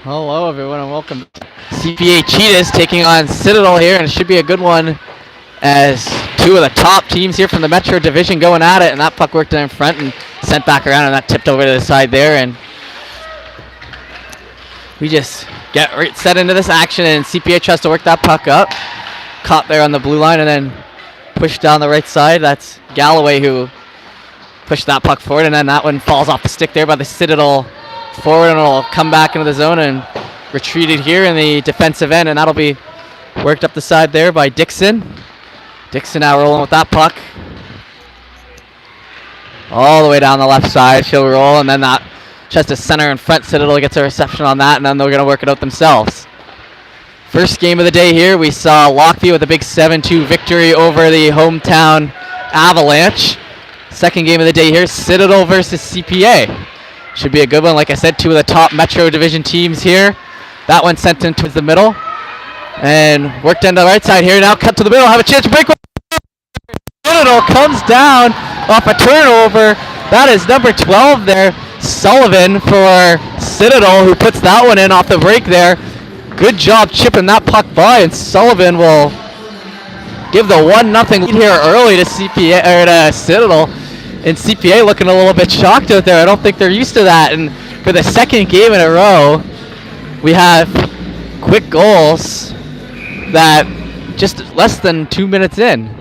Hello everyone and welcome to CPA Cheetahs taking on Citadel here, and it should be a good one as two of the top teams here from the Metro Division going at it, and that puck worked in front and sent back around, and that tipped over to the side there, and we just get right set into this action, and CPA tries to work that puck up, caught there on the blue line and then pushed down the right side. That's Galloway who pushed that puck forward, and then that one falls off the stick there by the Citadel forward, and it'll come back into the zone and retreated here in the defensive end, and that'll be worked up the side there by Dixon. Dixon now rolling with that puck all the way down the left side. She'll roll, and then that tries to center in front. Citadel gets a reception on that, and then they're going to work it out themselves. First game of the day here, we saw Lockview with a big 7-2 victory over the hometown Avalanche. Second game of the day here, Citadel versus CPA. Should be a good one. Like I said, two of the top Metro Division teams here. That one sent in towards the middle and worked into the right side here. Now cut to the middle, have a chance to break. Citadel comes down off a turnover. That is number 12 there, Sullivan for Citadel, who puts that one in off the break there. Good job chipping that puck by, and Sullivan will give the 1-0 lead here early to CPA or to Citadel. And CPA looking a little bit shocked out there. I don't think they're used to that. And for the second game in a row, we have quick goals that just less than 2 minutes in.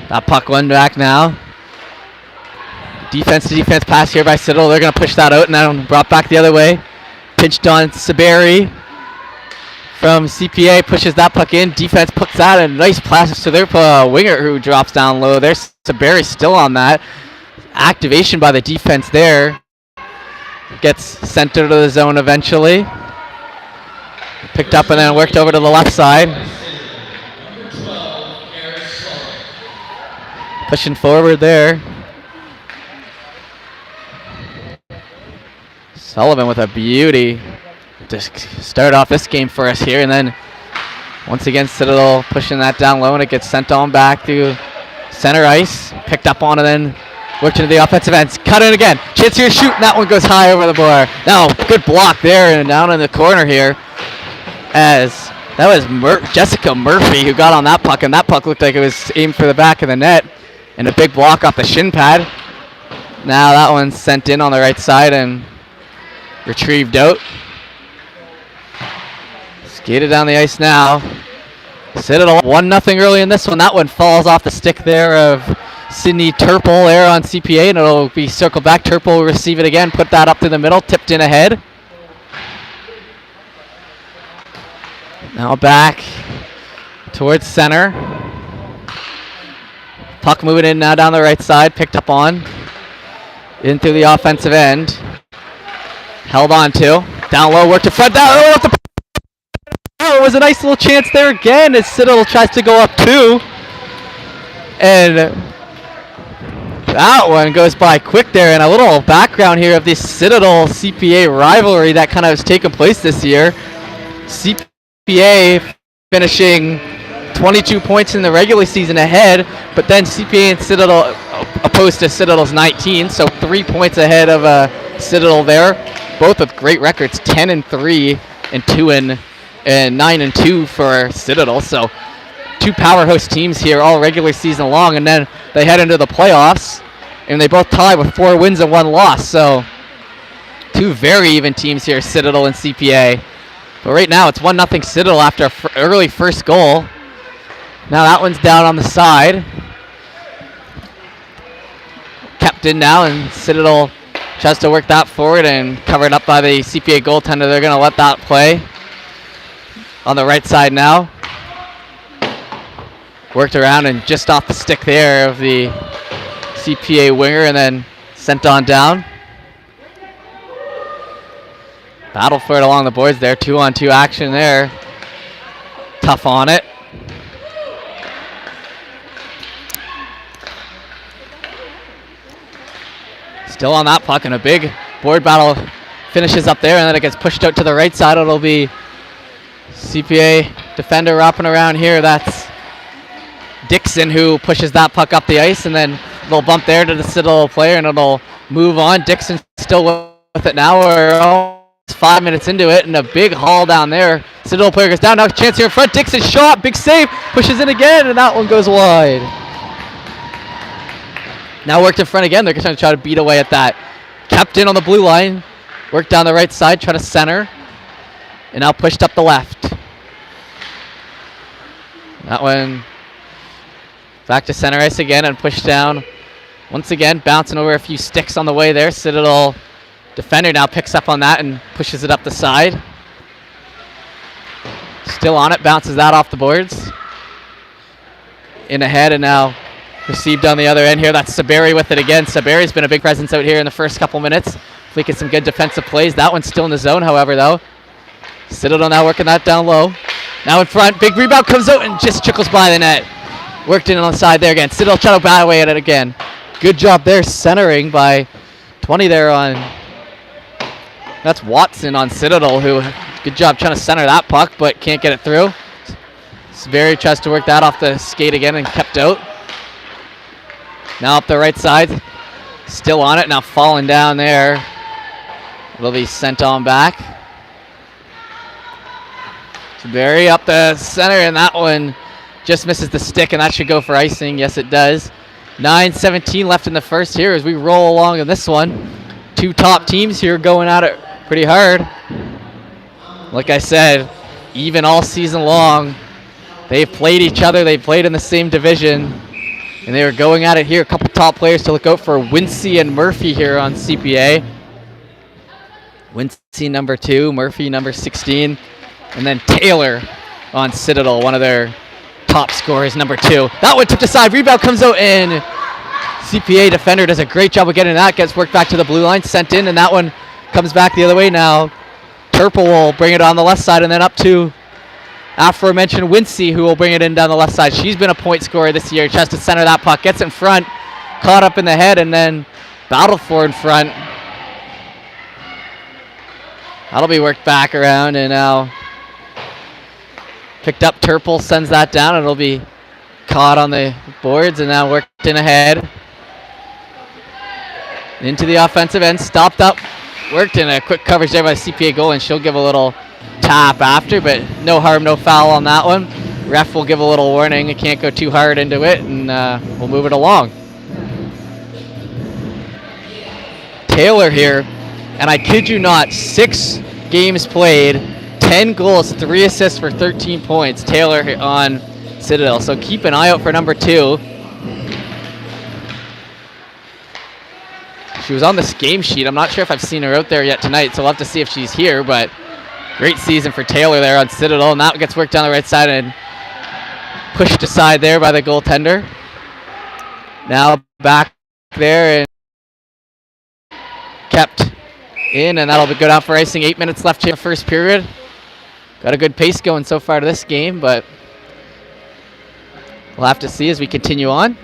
That puck went back now. Defense to defense pass here by Citadel. They're going to push that out, and then brought back the other way. Pinched on Saberi from CPA, pushes that puck in. Defense puts that, and nice pass to their winger who drops down low. There's Saberi still on that. Activation by the defense there. Gets sent into the zone eventually. Picked up and then worked over to the left side. Pushing forward there. Sullivan with a beauty to start off this game for us here, and then once again Citadel pushing that down low, and it gets sent on back to center ice. Picked up on, and then worked into the offensive end. Cut in again. Chance here to shoot, and that one goes high over the bar. Now, good block there and down in the corner here, as that was Jessica Murphy who got on that puck, and that puck looked like it was aimed for the back of the net, and a big block off the shin pad. Now that one's sent in on the right side and retrieved out. Skated down the ice now. Citadel 1-0 early in this one. That one falls off the stick there of Sydney Turple there on CPA, and it'll be circled back. Turple will receive it again, put that up to the middle, tipped in ahead. Now back towards center. Puck moving in now down the right side, picked up on. In through the offensive end. Held on to. Down low, worked to front. It was a nice little chance there again as Citadel tries to go up two. And that one goes by quick there. And a little background here of this Citadel CPA rivalry that kind of has taken place this year. CPA finishing 22 points in the regular season ahead, but then CPA and Citadel opposed to Citadel's 19, so 3 points ahead of Citadel there. Both with great records, 10-3 and 9-2 for Citadel. So two powerhouse teams here all regular season long, and then they head into the playoffs, and they both tie with 4 wins and 1 loss. So two very even teams here, Citadel and CPA. But right now it's 1-0 Citadel after an early first goal. Now that one's down on the side. Kept in now, and Citadel tries to work that forward and covered up by the CPA goaltender. They're going to let that play. On the right side now. Worked around and just off the stick there of the CPA winger, and then sent on down. Battle for it along the boards there. 2-on-2 action there. Tough on it. Still on that puck, and a big board battle finishes up there, and then it gets pushed out to the right side. It'll be CPA defender wrapping around here. That's Dixon who pushes that puck up the ice, and then Little bump there to the Citadel player, and it'll move on. Dixon still with it now. We're almost 5 minutes into it, and a big haul down there. Citadel player goes down. Now chance here in front. Dixon shot. Big save. Pushes in again, and that one goes wide. Now worked in front again. They're going to try to beat away at that. Kept in on the blue line. Worked down the right side. Try to center. And now pushed up the left. That one back to center ice again and pushed down. Once again, bouncing over a few sticks on the way there. Citadel defender now picks up on that and pushes it up the side. Still on it, bounces that off the boards. In ahead and now received on the other end here. That's Saberi with it again. Saberi's been a big presence out here in the first couple minutes. Making some good defensive plays. That one's still in the zone, however, though. Citadel now working that down low. Now in front, big rebound comes out and just trickles by the net. Worked in on the side there again. Citadel trying to bat away at it again. Good job there centering by 20 there on, that's Watson on Citadel, who, good job trying to center that puck, but can't get it through. Severi tries to work that off the skate again and kept out. Now up the right side, still on it, now falling down there. It'll be sent on back. Severi up the center, and that one just misses the stick, and that should go for icing. Yes, it does. 9:17 left in the first here as we roll along in this one. Two top teams here going at it pretty hard. Like I said, even all season long, they've played each other. They played in the same division, and they were going at it here. A couple top players to look out for: Wincy and Murphy here on CPA. Wincy number 2, Murphy number 16, and then Taylor on Citadel, one of their top scorers, number 2. That one tipped aside. Rebound comes out, and CPA defender does a great job of getting that. Gets worked back to the blue line, sent in, and that one comes back the other way now. Turple will bring it on the left side, and then up to aforementioned Wincy, who will bring it in down the left side. She's been a point scorer this year. Tries to center that puck, gets in front, caught up in the head, and then battled for in front. That'll be worked back around, and now picked up. Turple sends that down, and it'll be caught on the boards, and now worked in ahead. Into the offensive end, stopped up, worked in a quick coverage there by CPA goal, and she'll give a little tap after, but no harm, no foul on that one. Ref will give a little warning. It can't go too hard into it, and we'll move it along. Taylor here, and I kid you not, 6 games played, 10 goals, 3 assists for 13 points. Taylor on Citadel, so keep an eye out for number 2. She was on this game sheet. I'm not sure if I've seen her out there yet tonight, so we'll have to see if she's here, but great season for Taylor there on Citadel, and that gets worked down the right side and pushed aside there by the goaltender. Now back there and kept in, and that'll go down for icing. 8 minutes left here in the first period. Got a good pace going so far to this game, but we'll have to see as we continue on.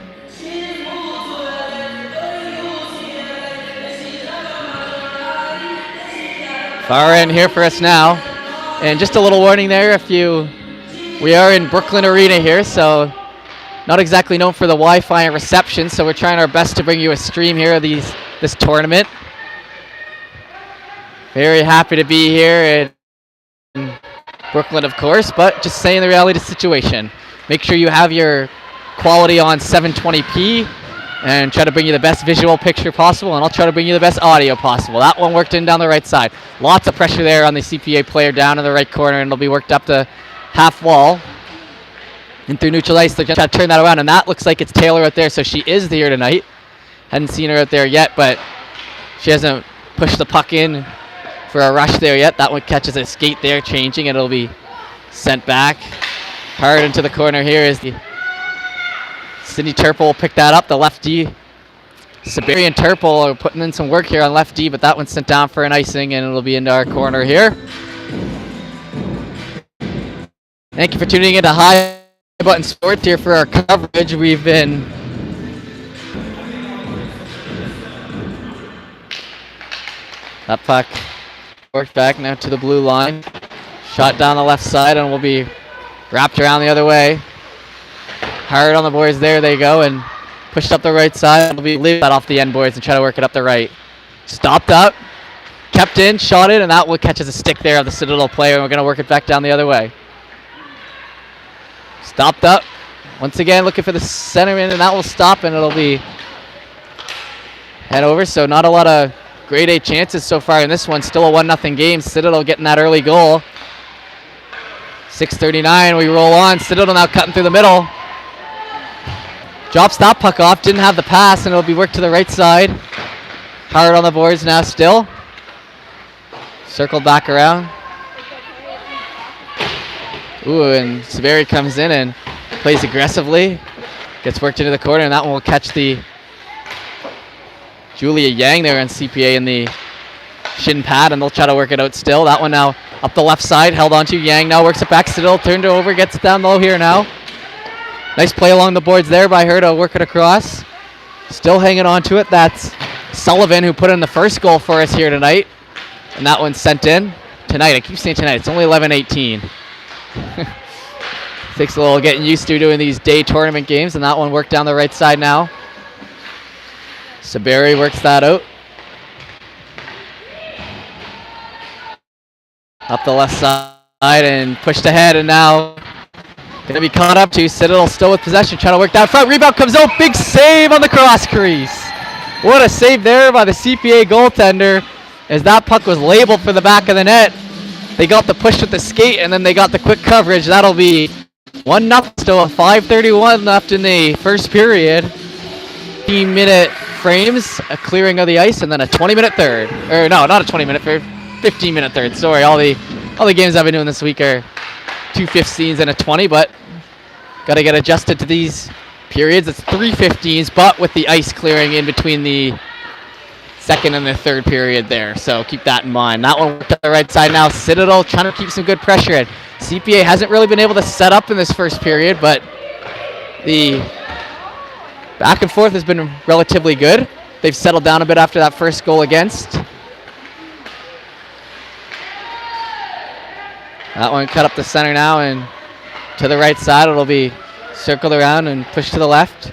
Far end here for us now, and just a little warning there, we are in Brooklyn Arena here, so not exactly known for the Wi-Fi and reception, so we're trying our best to bring you a stream here of this tournament. Very happy to be here in Brooklyn, of course, but just saying the reality of the situation. Make sure you have your quality on 720p and try to bring you the best visual picture possible, and I'll try to bring you the best audio possible. That one worked in down the right side. Lots of pressure there on the CPA player down in the right corner, and it'll be worked up the half wall and through neutral ice. They're trying to turn that around, and that looks like it's Taylor out there, so she is here tonight. Hadn't seen her out there yet, but she hasn't pushed the puck in for a rush there yet. That one catches a skate there, changing, and it'll be sent back. Hard into the corner here is the Sydney Turple will pick that up. The left D, Saberi and Turple are putting in some work here on left D, but that one's sent down for an icing, and it'll be into our corner here. Thank you for tuning in to High Button Sports here for our coverage. We've been that puck worked back now to the blue line. Shot down the left side, and will be wrapped around the other way. Hard on the boards there they go, and Pushed up the right side. It'll be leave that off the end boards and try to work it up the right. Stopped up. Kept in, shot it, and that will catch as a stick there of the Citadel player, and we're going to work it back down the other way. Stopped up. Once again, looking for the centerman, and that will stop, and it'll be head over. So not a lot of grade A chances so far in this one. Still a 1-0 game. Citadel getting that early goal. 6:39, we roll on. Citadel now cutting through the middle. Drops that puck off, didn't have the pass, and it'll be worked to the right side. Hard on the boards now still. Circled back around. Ooh, and Severi comes in and plays aggressively. Gets worked into the corner, and that one will catch the Julia Yang there on CPA in the shin pad, and they'll try to work it out still. That one now up the left side, held on to Yang now, works it back, Citadel turned it over, gets it down low here now. Nice play along the boards there by her to work it across. Still hanging on to it. That's Sullivan who put in the first goal for us here tonight. And that one's sent in. Tonight, I keep saying tonight, it's only 11:18. Takes a little getting used to doing these day tournament games, and that one worked down the right side now. Saberi works that out. Up the left side and pushed ahead, and now going to be caught up to Citadel still with possession, trying to work down front. Rebound comes out, big save on the cross crease. What a save there by the CPA goaltender, as that puck was labeled for the back of the net. They got the push with the skate, and then they got the quick coverage. That'll be 1-0, still a 5:31 left in the first period. 15-minute frames, a clearing of the ice, and then a 20-minute third. Or no, not a 20-minute third, 15-minute third. Sorry, all the games I've been doing this week are 2 15s and a 20, but got to get adjusted to these periods. It's 3 15s, but with the ice clearing in between the second and the third period there. So keep that in mind. That one worked to the right side now. Citadel trying to keep some good pressure in. CPA hasn't really been able to set up in this first period, but the back and forth has been relatively good. They've settled down a bit after that first goal against. That one cut up the center now, and to the right side it'll be circled around and pushed to the left.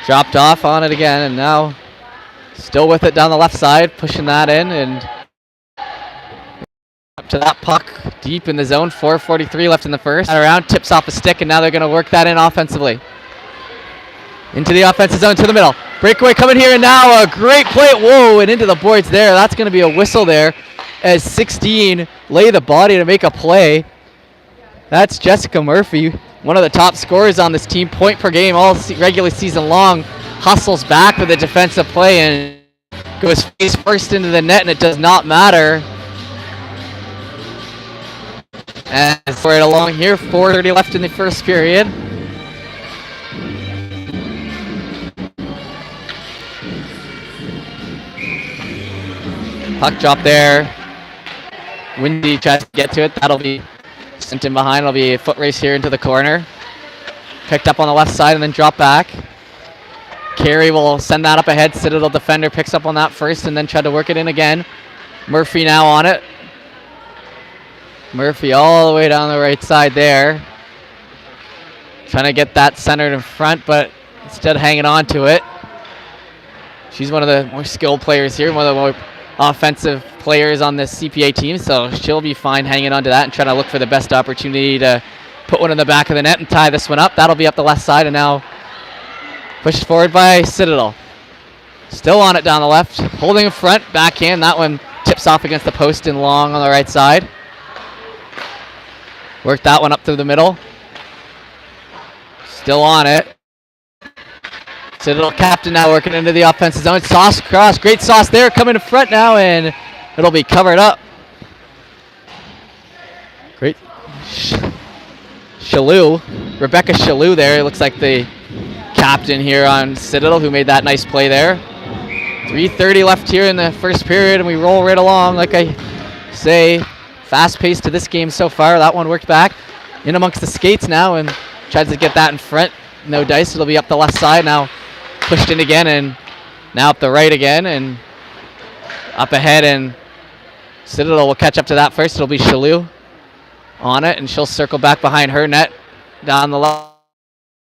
Dropped off on it again, and now still with it down the left side, pushing that in, and up to that puck deep in the zone. 4:43 left in the first. Around, tips off a stick, and now they're going to work that in offensively. Into the offensive zone, to the middle. Breakaway coming here, and now a great play. Whoa, and into the boards there. That's going to be a whistle there, as 16 lay the body to make a play. That's Jessica Murphy, one of the top scorers on this team, point per game all regular season long. Hustles back with a defensive play and goes face first into the net, and it does not matter. And right along here, 4:30 left in the first period. Puck drop there. Windy tries to get to it. That'll be sent in behind. It'll be a foot race here into the corner. Picked up on the left side and then drop back. Carey will send that up ahead. Citadel defender picks up on that first and then tried to work it in again. Murphy now on it. Murphy all the way down the right side there. Trying to get that centered in front, but instead hanging on to it. She's one of the more skilled players here, one of the more offensive players on this CPA team, so she'll be fine hanging on to that and trying to look for the best opportunity to put one in the back of the net and tie this one up. That'll be up the left side, and now pushed forward by Citadel. Still on it down the left, holding in front, backhand. That one tips off against the post and long on the right side. Worked that one up through the middle. Still on it. Citadel captain now working into the offensive zone. Sauce cross, great sauce there, coming in front now, and it'll be covered up. Great. Shalou, Rebecca Shalou there. It looks like the captain here on Citadel who made that nice play there. 3:30 left here in the first period, and we roll right along. Like I say, fast pace to this game so far. That one worked back in amongst the skates now and tries to get that in front. No dice. It'll be up the left side now. Pushed in again, and now up the right again, and up ahead, and Citadel will catch up to that first. It'll be Shalou on it, and she'll circle back behind her net down the left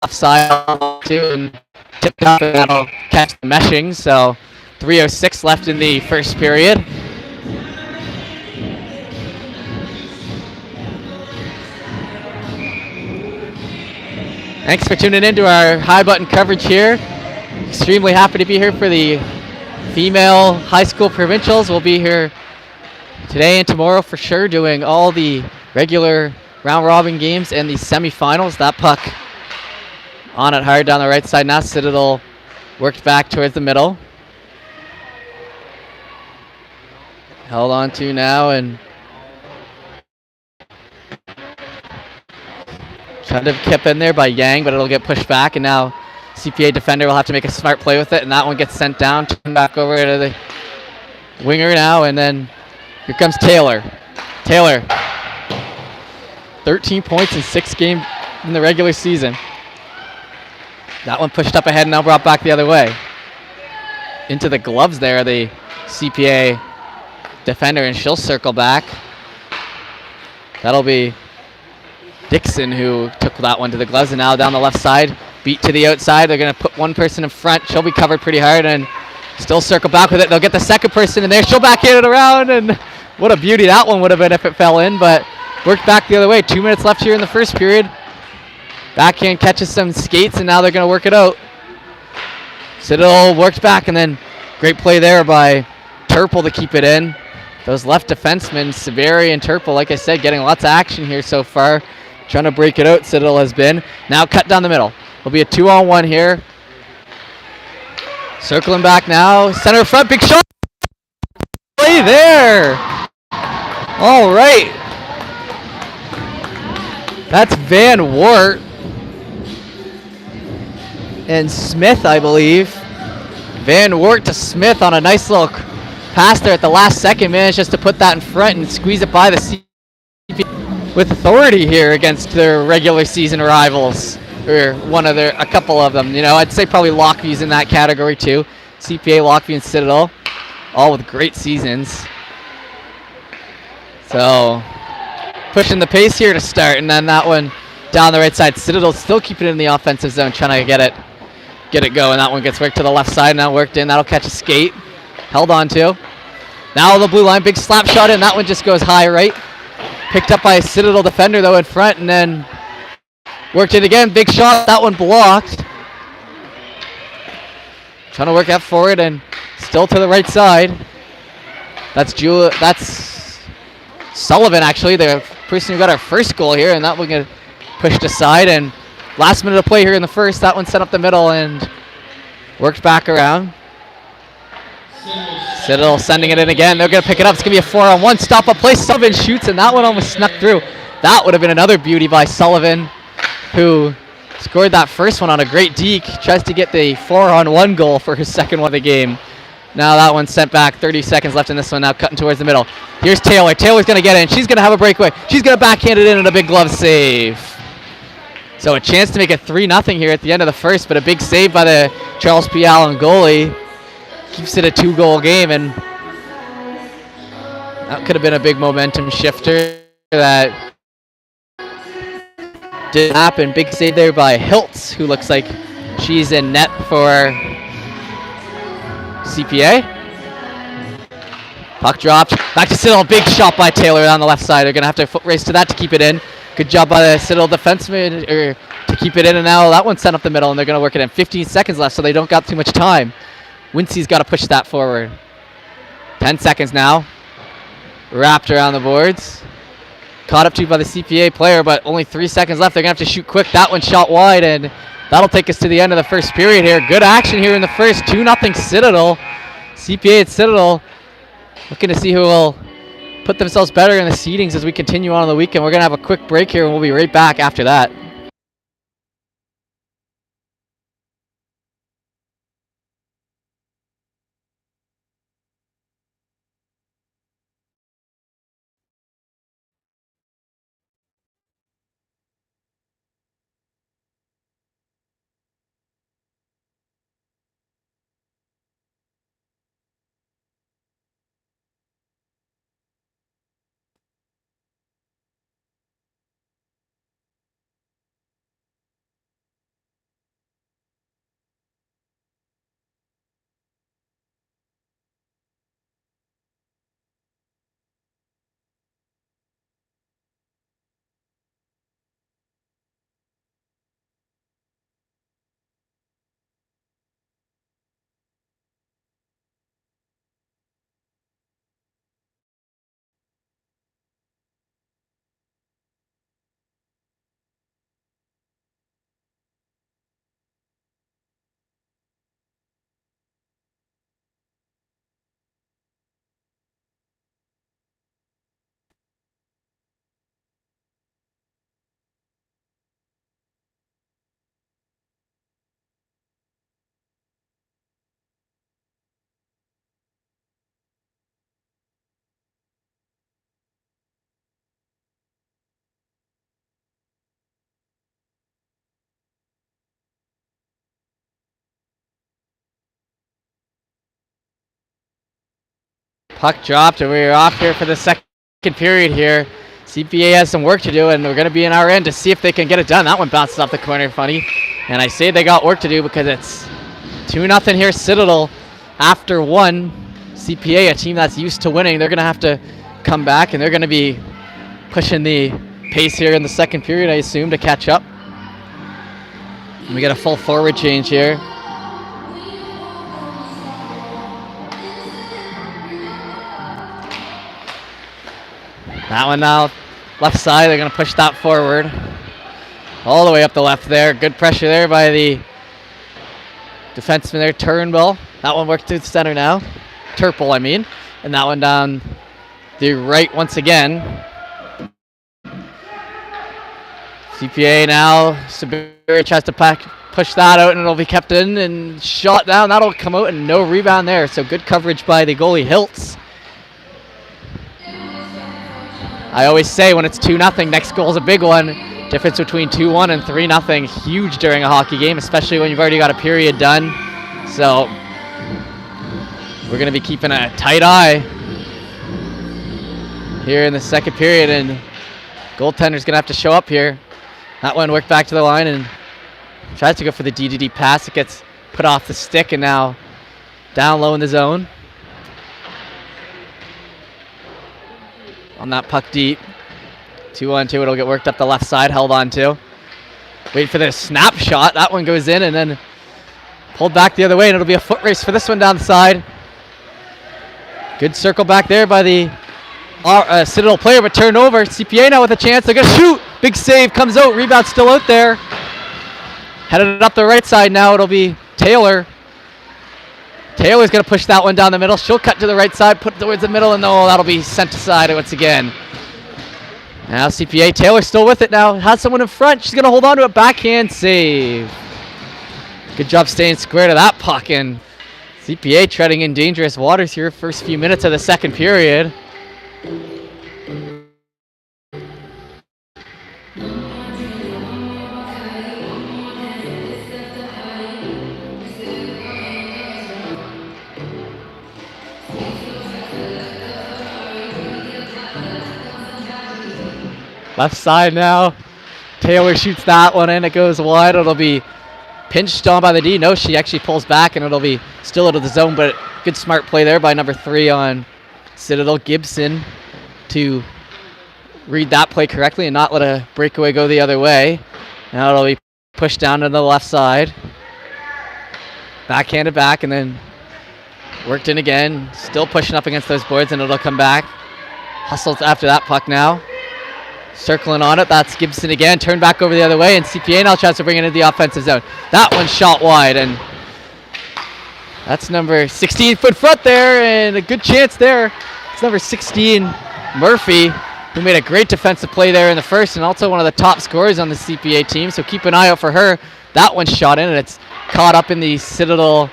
left side too, and tip it up, and that'll catch the meshing. So 3:06 left in the first period. Thanks for tuning in to our high button coverage here. Extremely happy to be here for the female high school provincials. We'll be here today and tomorrow for sure, doing all the regular round robin games and the semifinals. That puck on it hard down the right side now. Citadel worked back towards the middle. Held on to now and trying to keep in there by Yang, but it'll get pushed back, and now CPA defender will have to make a smart play with it, and that one gets sent down, turned back over to the winger now, and then here comes Taylor. Taylor, 13 points in 6 games in the regular season. That one pushed up ahead and now brought back the other way. Into the gloves there, the CPA defender, and she'll circle back. That'll be Dixon who took that one to the gloves, and now down the left side, beat to the outside. They're going to put one person in front. She'll be covered pretty hard and still circle back with it. They'll get the second person in there. She'll backhand it around, and what a beauty that one would have been if it fell in, but worked back the other way. 2 minutes left here in the first period. Backhand catches some skates, and now they're going to work it out. Citadel worked back, and then great play there by Turple to keep it in. Those left defensemen, Severi and Turple, like I said, getting lots of action here so far. Trying to break it out, Citadel has been. Now cut down the middle. It'll be a 2-on-1 here. Circling back now. Center front, big shot. Play there. All right. That's Van Wart and Smith, I believe. Van Wart to Smith on a nice little pass there at the last second. Managed just to put that in front and squeeze it by the CPA with authority here against their regular season rivals, or a couple of them. You know, I'd say probably Lockview's in that category too. CPA, Lockview, and Citadel, all with great seasons. So pushing the pace here to start, and then that one down the right side. Citadel still keeping it in the offensive zone, trying to get it going. That one gets worked to the left side, now worked in. That'll catch a skate. Held on to. Now the blue line, big slap shot in. That one just goes high right. Picked up by a Citadel defender though in front, and then worked it again. Big shot. That one blocked. Trying to work that forward and still to the right side. That's Sullivan, actually, the person who got our first goal here, and that one get pushed aside. And last minute of play here in the first, that one sent up the middle and worked back around. Citadel sending it in again. They're going to pick it up. It's going to be a 4-on-1. Stop up play. Sullivan shoots, and that one almost snuck through. That would have been another beauty by Sullivan, who scored that first one on a great deke. Tries to get the 4-on-1 goal for his second one of the game. Now that one's sent back. 30 seconds left in this one. Now cutting towards the middle. Here's Taylor. Taylor's going to get in. She's going to have a breakaway. She's going to backhand it in and a big glove save. So a chance to make it 3-0 here at the end of the first, but a big save by the Charles P. Allen goalie. Keeps it a 2-goal game, and that could have been a big momentum shifter. That didn't happen. Big save there by Hiltz, who looks like she's in net for CPA. Puck dropped. Back to Citadel. Big shot by Taylor on the left side. They're going to have to foot race to that to keep it in. Good job by the Citadel defenseman to keep it in, and now that one's sent up the middle, and they're going to work it in. 15 seconds left, so they don't got too much time. Wincy's got to push that forward. 10 seconds now. Wrapped around the boards. Caught up to by the CPA player, but only 3 seconds left. They're going to have to shoot quick. That one shot wide, and that'll take us to the end of the first period here. Good action here in the first. 2-0 Citadel. CPA and Citadel looking to see who will put themselves better in the seedings as we continue on in the weekend. We're going to have a quick break here, and we'll be right back after that. Puck dropped, and we're off here for the second period here. CPA has some work to do, and we're going to be in our end to see if they can get it done. That one bounced off the corner funny. And I say they got work to do because it's 2-0 here, Citadel. After one, CPA, a team that's used to winning, they're going to have to come back, and they're going to be pushing the pace here in the second period, I assume, to catch up. And we get a full forward change here. That one now, left side, they're going to push that forward. All the way up the left there. Good pressure there by the defenseman there, Turnbull. That one worked through the center now. Turple, I mean. And that one down the right once again. CPA now, Sabir tries to push that out, and it'll be kept in and shot down. That'll come out, and no rebound there. So good coverage by the goalie, Hiltz. I always say when it's 2-0, next goal's a big one. Difference between 2-1 and 3-0, huge during a hockey game, especially when you've already got a period done. So we're going to be keeping a tight eye here in the second period, and goaltender's going to have to show up here. That one worked back to the line and tries to go for the DDD pass. It gets put off the stick, and now down low in the zone. On that puck deep. 2-on-2, it'll get worked up the left side, held on to. Wait for the snapshot. That one goes in and then pulled back the other way, and it'll be a foot race for this one down the side. Good circle back there by the Citadel player, but turned over. CPA now with a chance. They're going to shoot. Big save, comes out. Rebound still out there. Headed up the right side now. It'll be Taylor. Taylor's going to push that one down the middle. She'll cut to the right side, put it towards the middle, and that'll be sent aside once again. Now CPA, Taylor still with it now. Has someone in front. She's going to hold on to it. Backhand save. Good job staying square to that puck. And CPA treading in dangerous waters here first few minutes of the second period. Left side now. Taylor shoots that one in. It goes wide. It'll be pinched on by the D. No, she actually pulls back, and it'll be still out of the zone, but good smart play there by number 3 on Citadel, Gibson, to read that play correctly and not let a breakaway go the other way. Now it'll be pushed down to the left side. Backhanded back, and then worked in again. Still pushing up against those boards, and it'll come back. Hustles after that puck now. Circling on it, that's Gibson again, turned back over the other way, and CPA now tries to bring it into the offensive zone. That one shot wide, and that's number 16 foot front there, and a good chance there. It's number 16, Murphy, who made a great defensive play there in the first, and also one of the top scorers on the CPA team, so keep an eye out for her. That one shot in, and it's caught up in the Citadel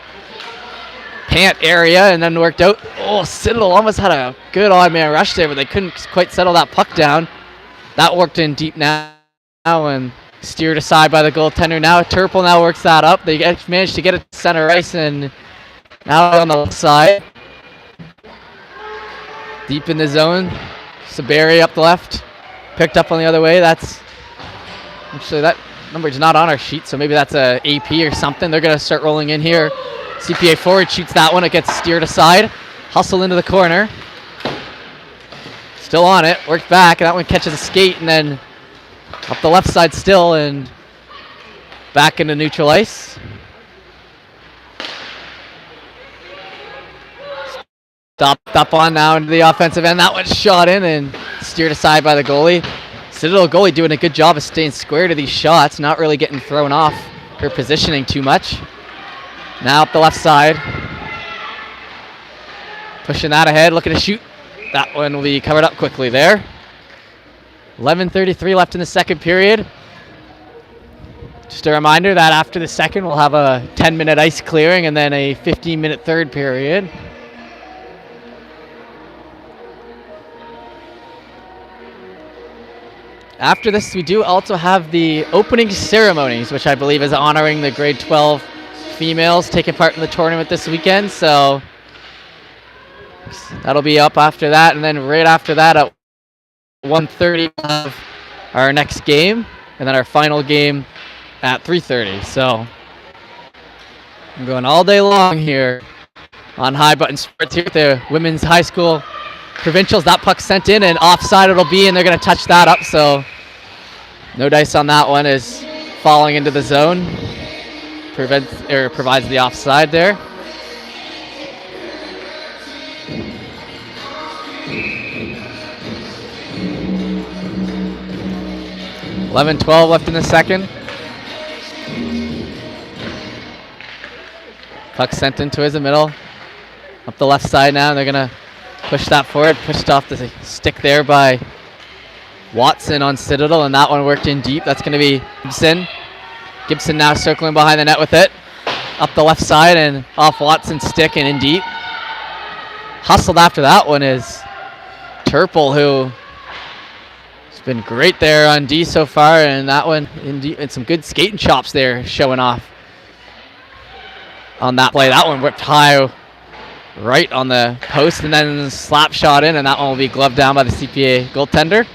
pant area, and then worked out. Oh, Citadel almost had a good odd man rush there, but they couldn't quite settle that puck down. That worked in deep now and steered aside by the goaltender. Now Turple now works that up. They managed to get it to center ice, and now on the left side. Deep in the zone. Saberi up the left. Picked up on the other way. That's actually, that number's not on our sheet, so maybe that's a AP or something. They're going to start rolling in here. CPA forward shoots that one. It gets steered aside. Hustle into the corner. Still on it, worked back, and that one catches a skate, and then up the left side still, and back into neutral ice. Stopped up on now into the offensive end. That one's shot in and steered aside by the goalie. Citadel goalie doing a good job of staying square to these shots, not really getting thrown off her positioning too much. Now up the left side. Pushing that ahead, looking to shoot. That one will be covered up quickly there. 11:33 left in the second period. Just a reminder that after the second, we'll have a 10-minute ice clearing and then a 15-minute third period. After this, we do also have the opening ceremonies, which I believe is honoring the grade 12 females taking part in the tournament this weekend. So That'll be up after that, and then right after that at 1:30 our next game, and then our final game at 3:30. So I'm going all day long here on High Button Sports here at the women's high school provincials. That puck sent in and offside it'll be, and they're going to touch that up. So no dice on that one, is falling into the zone. Provides the offside there. $11-12 left in the second. Puck sent into his middle. Up the left side now, and they're going to push that forward. Pushed off the stick there by Watson on Citadel, and that one worked in deep. That's going to be Gibson. Gibson now circling behind the net with it. Up the left side and off Watson's stick and in deep. Hustled after that one is Turple, who has been great there on D so far, and that one in deep, and some good skating chops there showing off on that play. That one whipped high right on the post and then slap shot in, and that one will be gloved down by the CPA goaltender.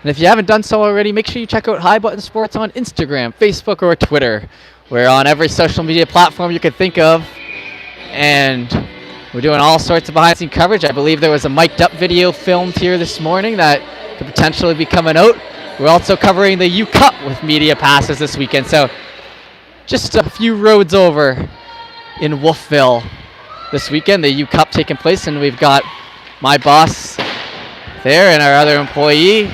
And if you haven't done so already, make sure you check out High Button Sports on Instagram, Facebook, or Twitter. We're on every social media platform you could think of, and we're doing all sorts of behind-the-scenes coverage. I believe there was a mic'd-up video filmed here this morning that could potentially be coming out. We're also covering the U Cup with media passes this weekend, so just a few roads over in Wolfville this weekend, the U Cup taking place, and we've got my boss there and our other employee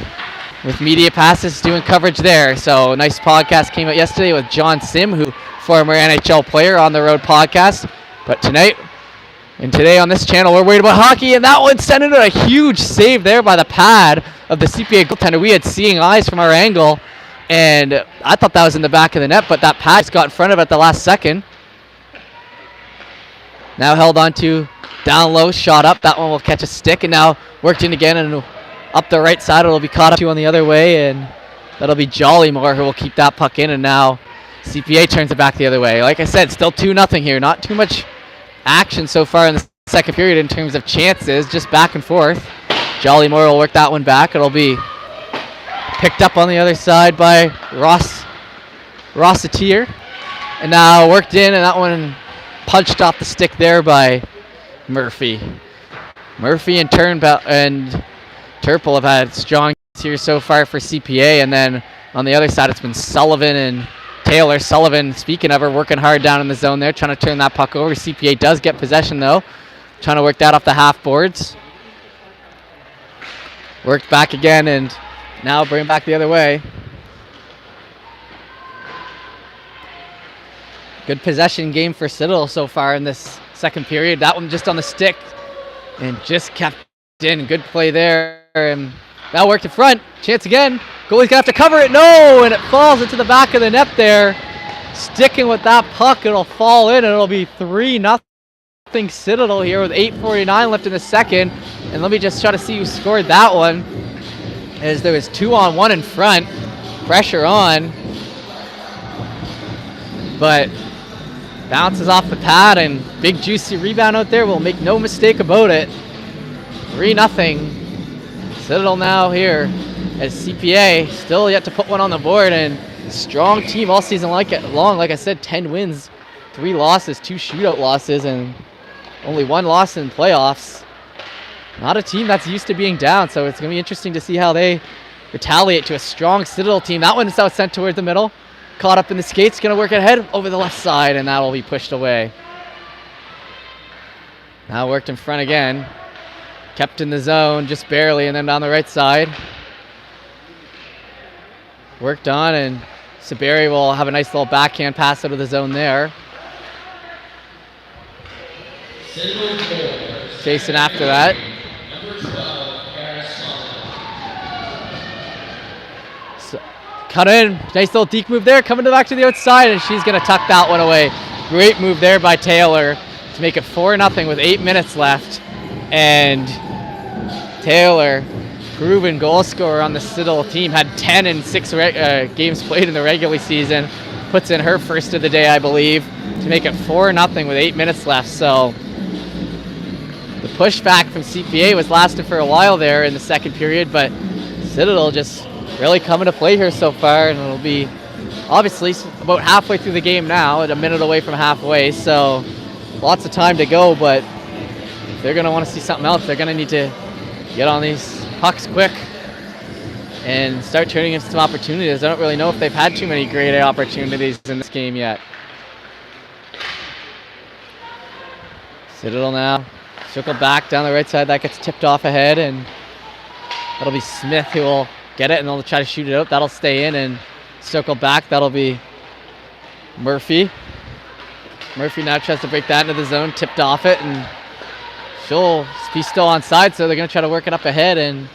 with media passes doing coverage there. So a nice podcast came out yesterday with John Sim, who former NHL player, on the road podcast. But tonight and today on this channel, we're worried about hockey, and that one sent in a huge save there by the pad of the CPA goaltender. We had seeing eyes from our angle, and I thought that was in the back of the net, but that pad just got in front of it at the last second. Now held on to down low, shot up. That one will catch a stick, and now worked in again, and up the right side, it'll be caught up to on the other way, and that'll be Jollymore who will keep that puck in, and now CPA turns it back the other way. Like I said, still 2-0 here. Not too much action so far in the second period in terms of chances, just back and forth. Jollymore will work that one back. It'll be picked up on the other side by Rossetier, and now worked in, and that one punched off the stick there by Murphy. Murphy and Turple have had strong here so far for CPA, and then on the other side it's been Sullivan and Taylor. Sullivan, speaking of her, working hard down in the zone there, trying to turn that puck over. CPA does get possession though, trying to work that off the half boards. Worked back again, and now bring it back the other way. Good possession game for Citadel so far in this second period. That one just on the stick and just kept in. Good play there. And that worked in front. Chance again. Goalie's gonna have to cover it. No, and it falls into the back of the net there. Sticking with that puck, it'll fall in, and it'll be 3-0 Citadel here with 8:49 left in the second. And let me just try to see who scored that one, as there was 2-on-1 in front. Pressure on, but bounces off the pad, and big juicy rebound out there. We'll make no mistake about it. 3-0 Citadel now here, as CPA still yet to put one on the board, and strong team all season long. Like I said, 10 wins, 3 losses, 2 shootout losses, and only 1 loss in playoffs. Not a team that's used to being down, so it's going to be interesting to see how they retaliate to a strong Citadel team. That one is out sent towards the middle. Caught up in the skates, going to work ahead over the left side, and that will be pushed away. Now worked in front again. Kept in the zone just barely, and then down the right side. Worked on, and Saberi will have a nice little backhand pass out of the zone there. Chasing after that. So, cut in, nice little deke move there, coming back to the outside, and she's going to tuck that one away. Great move there by Taylor to make it 4-0 with 8 minutes left. And Taylor, proven goal scorer on the Citadel team, had 10 in 6 games played in the regular season. Puts in her first of the day, I believe, to make it 4-0 with 8 minutes left. So pushback from CPA was lasting for a while there in the second period, but Citadel just really coming to play here so far, and it'll be obviously about halfway through the game now, at a minute away from halfway, so lots of time to go, but if they're going to want to see something else, they're going to need to get on these pucks quick and start turning into some opportunities. I don't really know if they've had too many great opportunities in this game yet. Citadel now, circle back down the right side, that gets tipped off ahead, and that'll be Smith who will get it, and they'll try to shoot it out. That'll stay in, and circle back, that'll be Murphy. Murphy now tries to break that into the zone, tipped off it, and she'll be still onside, so they're going to try to work it up ahead, and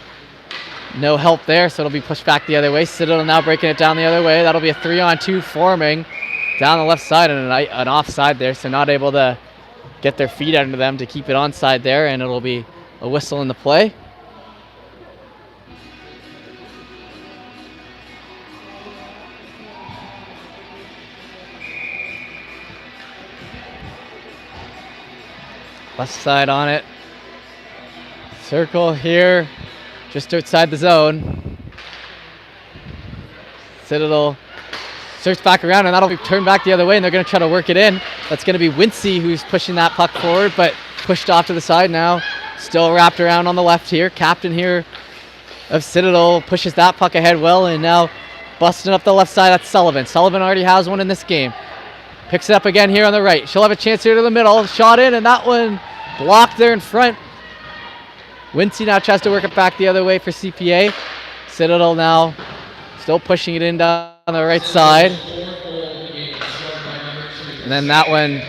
no help there, so it'll be pushed back the other way. Citadel now breaking it down the other way. That'll be a 3-on-2 forming down the left side, and an offside there, so not able to get their feet under them to keep it onside there, and it'll be a whistle in the play. Left side on it. Circle here, just outside the zone. Citadel search back around, and that'll be turned back the other way, and they're going to try to work it in. That's going to be Wincy who's pushing that puck forward, but pushed off to the side now. Still wrapped around on the left here. Captain here of Citadel pushes that puck ahead well, and now busting up the left side, that's Sullivan. Sullivan already has one in this game. Picks it up again here on the right. She'll have a chance here to the middle. Shot in, and that one blocked there in front. Wincy now tries to work it back the other way for CPA. Citadel now still pushing it in down the right side. And then that one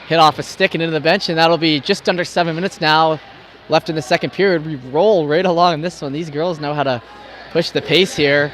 hit off a stick and into the bench, and that'll be just under 7 minutes now left in the second period. We roll right along in this one. These girls know how to push the pace here.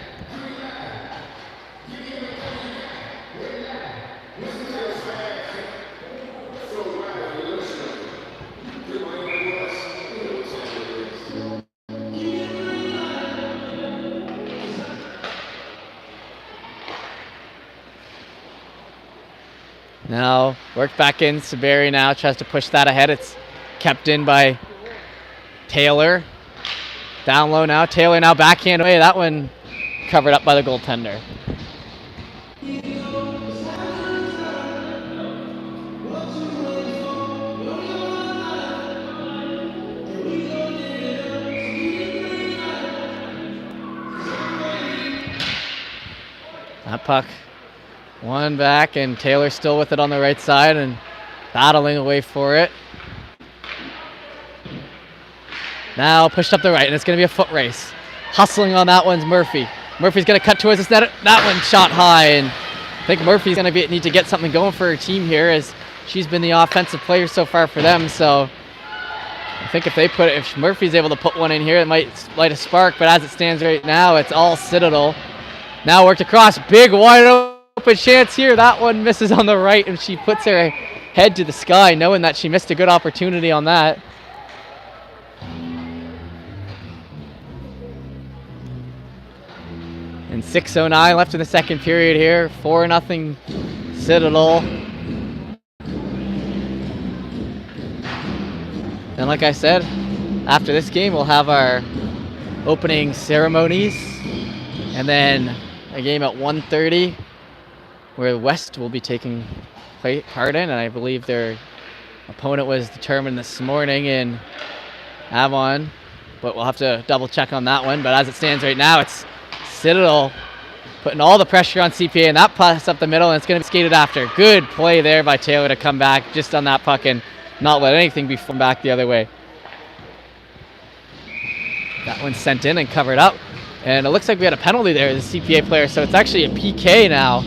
Now, work back in. Saberi now tries to push that ahead. It's kept in by Taylor. Down low now. Taylor now backhand away. That one covered up by the goaltender. That puck. One back, and Taylor still with it on the right side and battling away for it. Now pushed up the right, and it's going to be a foot race. Hustling on that one's Murphy. Murphy's going to cut towards this net. That one shot high, and I think Murphy's going to need to get something going for her team here, as she's been the offensive player so far for them. So I think if Murphy's able to put one in here, it might light a spark. But as it stands right now, it's all Citadel. Now worked across, big wide open chance here. That one misses on the right, and she puts her head to the sky, knowing that she missed a good opportunity on that. And 6:09 left in the second period here. 4-0 Citadel. And like I said, after this game, we'll have our opening ceremonies, and then a game at 1:30 where West will be taking part in, and I believe their opponent was determined this morning in Avon, but we'll have to double check on that one. But as it stands right now, it's Citadel putting all the pressure on CPA, and that pass up the middle, and it's going to be skated after. Good play there by Taylor to come back just on that puck and not let anything be from back the other way. That one's sent in and covered up, and it looks like we had a penalty there, the CPA player, so it's actually a PK now.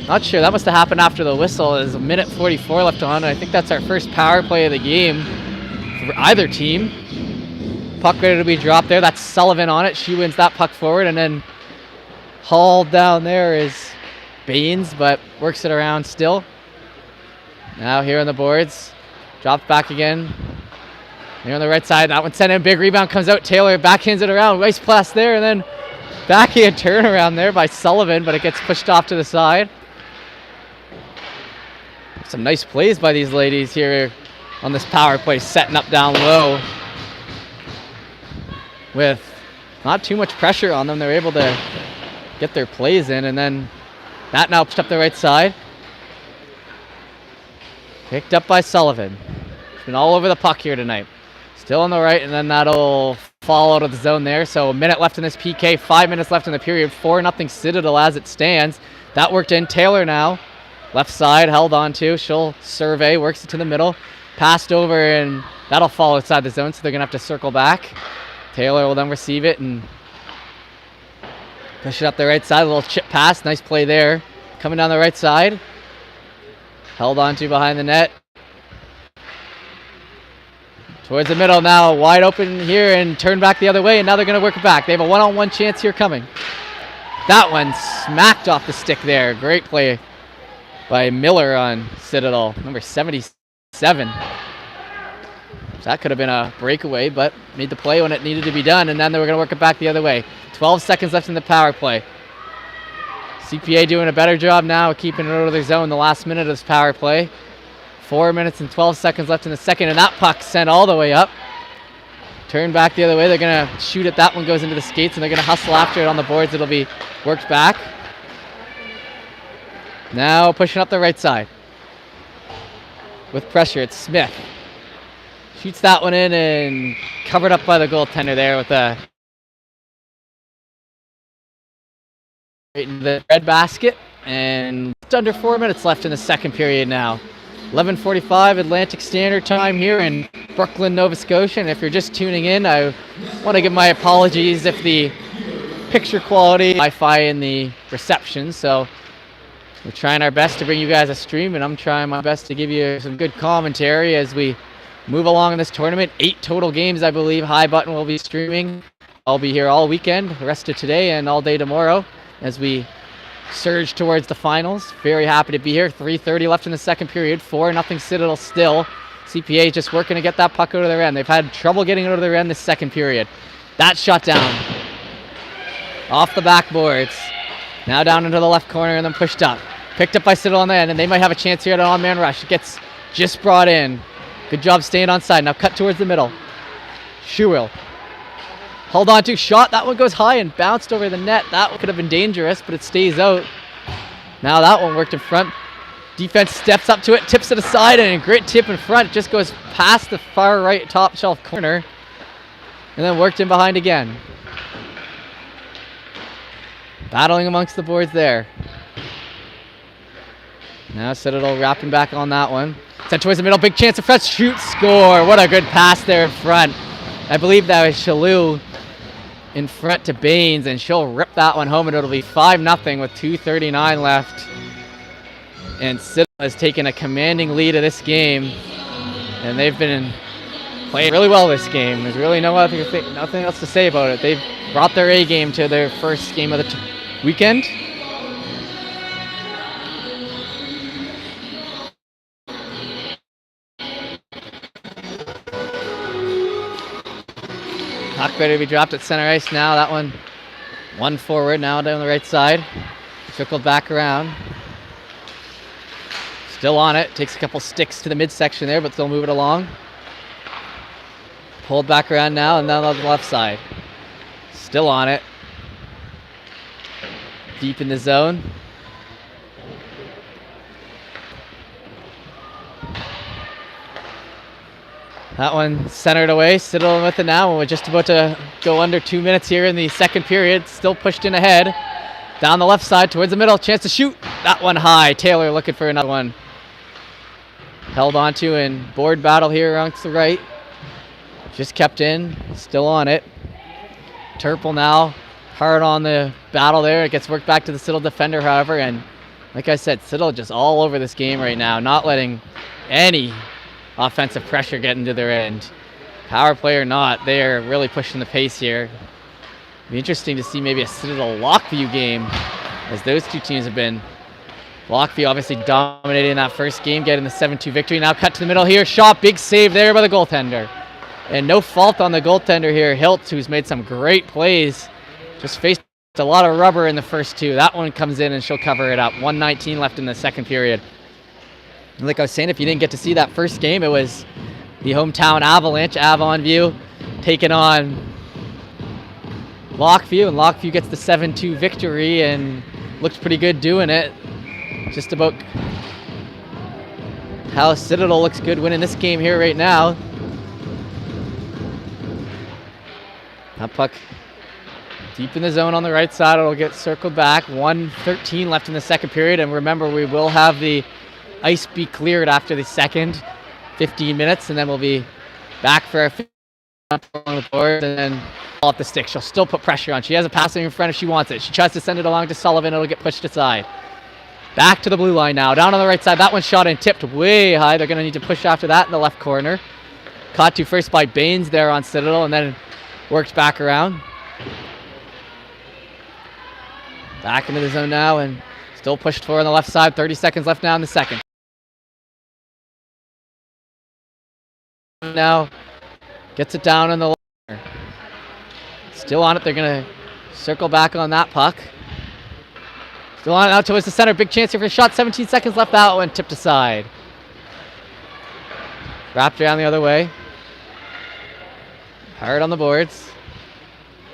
Not sure, that must have happened after the whistle. There's 1:44 left on, and I think that's our first power play of the game for either team. Puck ready to be dropped there. That's Sullivan on it. She wins that puck forward, and then hauled down there is Baines, but works it around still. Now here on the boards. Dropped back again. Here on the right side. That one sent in. Big rebound comes out. Taylor backhands it around. Nice pass there, and then backhand turnaround there by Sullivan, but it gets pushed off to the side. Some nice plays by these ladies here on this power play, setting up down low with not too much pressure on them. They're able to get their plays in, and then that now pushed up the right side. Picked up by Sullivan. He's been all over the puck here tonight. Still on the right, and then that'll fall out of the zone there. So a minute left in this PK, 5 minutes left in the period. 4-0 Citadel as it stands. That worked in. Taylor now, left side, held on to. She'll survey, works it to the middle. Passed over, and that'll fall outside the zone, so they're going to have to circle back. Taylor will then receive it and push it up the right side. A little chip pass. Nice play there. Coming down the right side. Held on to behind the net. Towards the middle now. Wide open here and turn back the other way. And now they're going to work it back. They have a one-on-one chance here coming. That one smacked off the stick there. Great play by Miller on Citadel. Number 77. So that could have been a breakaway, but made the play when it needed to be done, and then they were going to work it back the other way. 12 seconds left in the power play. CPA doing a better job now of keeping it out of their zone the last minute of this power play. 4 minutes and 12 seconds left in the second, and that puck sent all the way up. Turn back the other way. They're going to shoot it. That one goes into the skates, and they're going to hustle after it on the boards. It'll be worked back. Now pushing up the right side. With pressure, it's Smith. Shoots that one in and covered up by the goaltender there with a right in the red basket. And just under 4 minutes left in the second period now. 11:45 Atlantic Standard Time here in Brooklyn, Nova Scotia. And if you're just tuning in, I want to give my apologies if the picture quality, Wi-Fi in the reception. So we're trying our best to bring you guys a stream, and I'm trying my best to give you some good commentary as we move along in this tournament. 8 total games, I believe. High Button will be streaming. I'll be here all weekend, the rest of today and all day tomorrow as we surge towards the finals. Very happy to be here. 3:30 left in the second period. 4-0 Citadel still. CPA just working to get that puck out of their end. They've had trouble getting out of their end this second period. That shot down. Off the backboards. Now down into the left corner and then pushed up. Picked up by Citadel on the end, and they might have a chance here at an on-man rush. It gets just brought in. Good job staying on side. Now cut towards the middle. Schuil. Hold on to shot. That one goes high and bounced over the net. That one could have been dangerous, but it stays out. Now that one worked in front. Defense steps up to it, tips it aside, and a great tip in front. It just goes past the far right top shelf corner. And then worked in behind again. Battling amongst the boards there. Now Citadel wrapping back on that one. Sent towards the middle, big chance in front, shoot, score. What a good pass there in front. I believe that was Shalou in front to Baines, and she'll rip that one home, and it'll be 5-0 with 2:39 left. And Citadel has taken a commanding lead of this game, and they've been playing really well this game. There's really nothing else to say about it. They've brought their A game to their first game of the weekend. Puck ready to be dropped at center ice now. That one forward now down the right side. Trickled back around. Still on it. Takes a couple sticks to the midsection there, but still move it along. Pulled back around now and then on the left side. Still on it. Deep in the zone. That one centered away. Citadel with it now, and we're just about to go under 2 minutes here in the second period. Still pushed in ahead. Down the left side towards the middle. Chance to shoot. That one high. Taylor looking for another one. Held onto in board battle here amongst the right. Just kept in. Still on it. Turple now hard on the battle there. It gets worked back to the Citadel defender, however. And like I said, Citadel just all over this game right now. Not letting any offensive pressure get into their end. Power play or not, they are really pushing the pace here. Be interesting to see maybe a Citadel Lockview game, as those two teams have been. Lockview obviously dominating that first game, getting the 7-2 victory. Now cut to the middle here. Shot, big save there by the goaltender. And no fault on the goaltender here, Hilt, who's made some great plays. Just faced a lot of rubber in the first two. That one comes in and she'll cover it up. 1:19 left in the second period. Like I was saying, if you didn't get to see that first game, it was the hometown Avalanche. Avon View taking on Lockview, and Lockview gets the 7-2 victory and looks pretty good doing it. Just about how Citadel looks good winning this game here right now. That puck deep in the zone on the right side. It'll get circled back. 1:13 left in the second period, and remember, we will have the ice be cleared after the second 15 minutes, and then we'll be back for our on the board, and then off the stick. She'll still put pressure on. She has a passing in front if she wants it. She tries to send it along to Sullivan. It'll get pushed aside. Back to the blue line now. Down on the right side. That one shot and tipped way high. They're going to need to push after that in the left corner. Caught to first by Baines there on Citadel, and then worked back around. Back into the zone now, and still pushed for on the left side. 30 seconds left now in the second. Now gets it down in the corner. Still on it. They're going to circle back on that puck. Still on it out towards the center. Big chance here for a shot. 17 seconds left. That one tipped aside. Wrapped around the other way. Hard on the boards.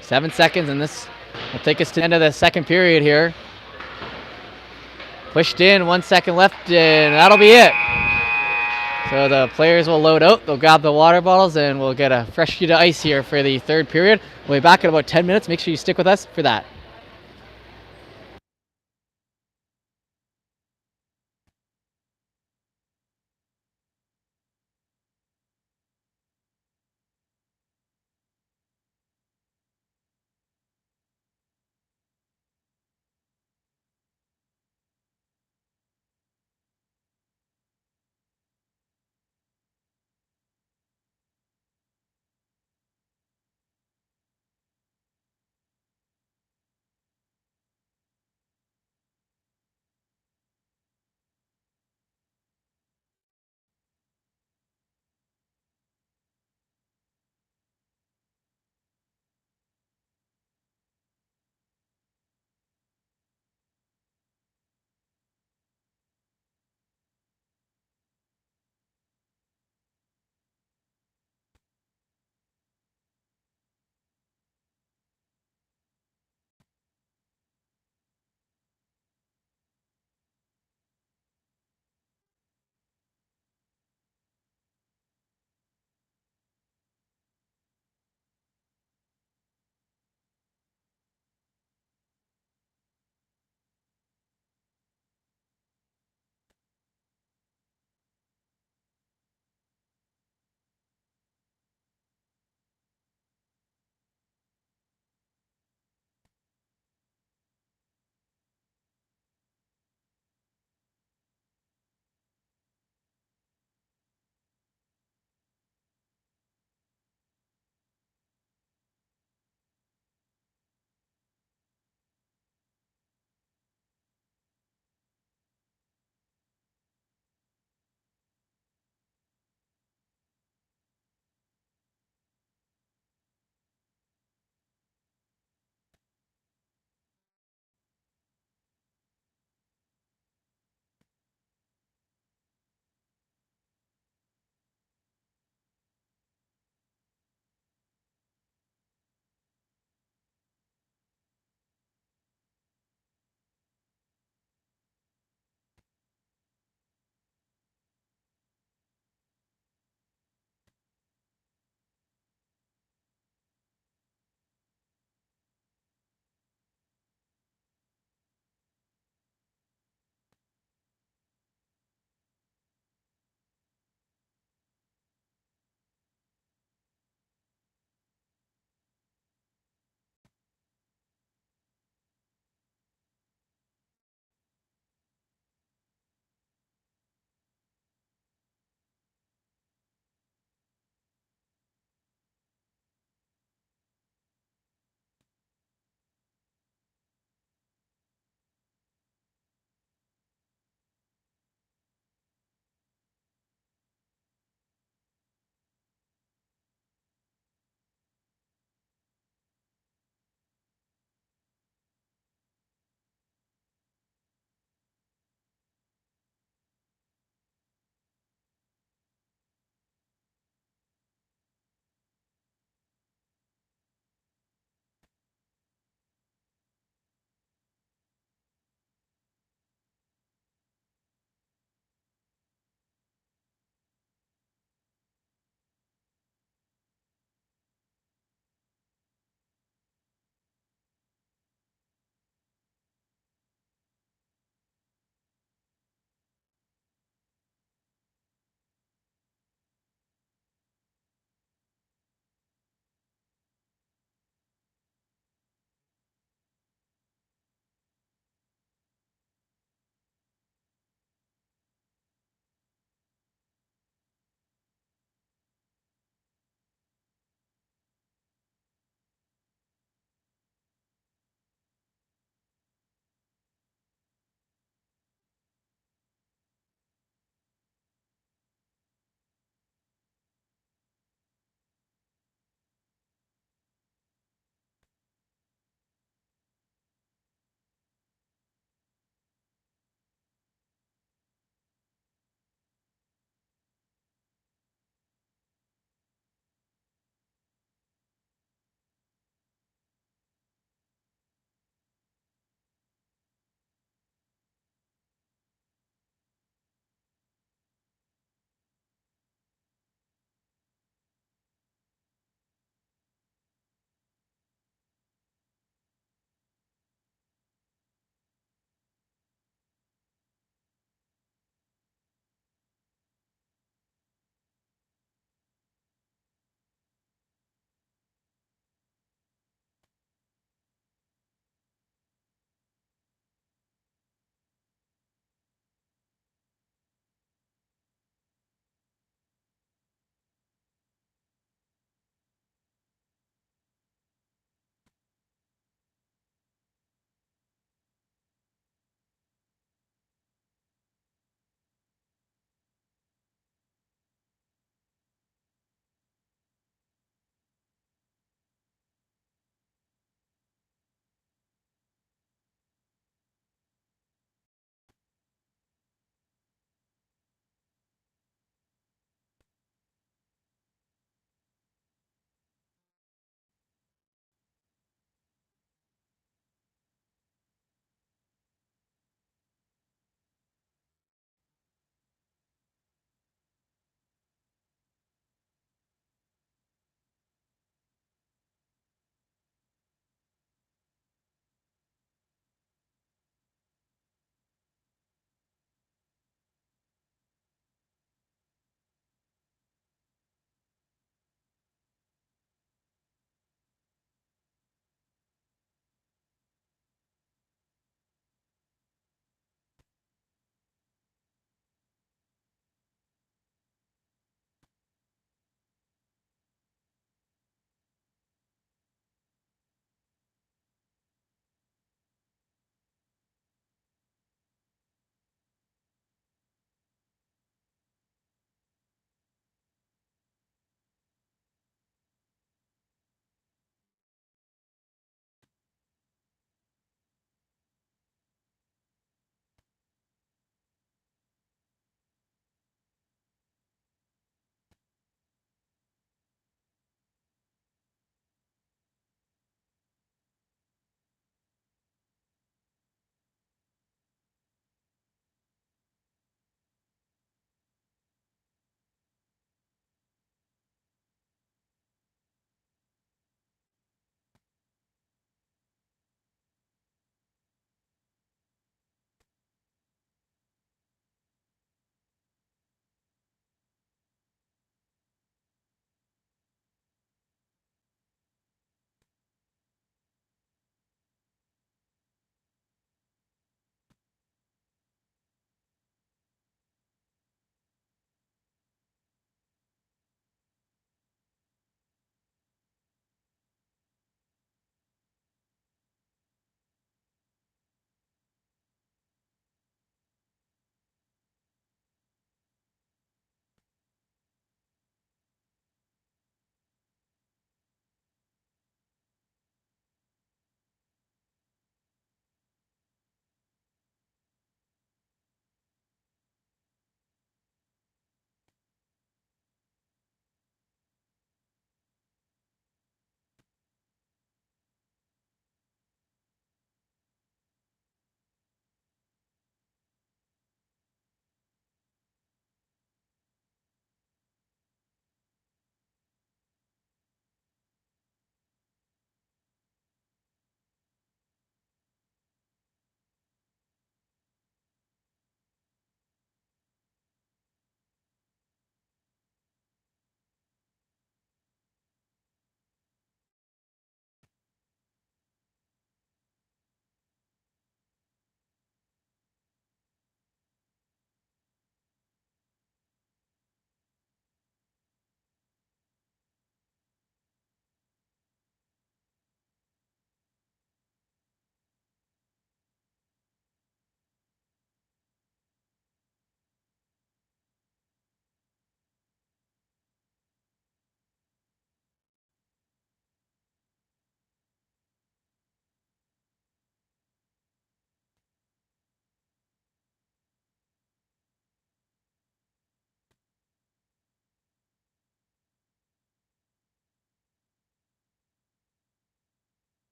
7 seconds, and this will take us to the end of the second period here. Pushed in. 1 second left, and that'll be it. So the players will load out. They'll grab the water bottles, and we'll get a fresh sheet of ice here for the third period. We'll be back in about 10 minutes. Make sure you stick with us for that.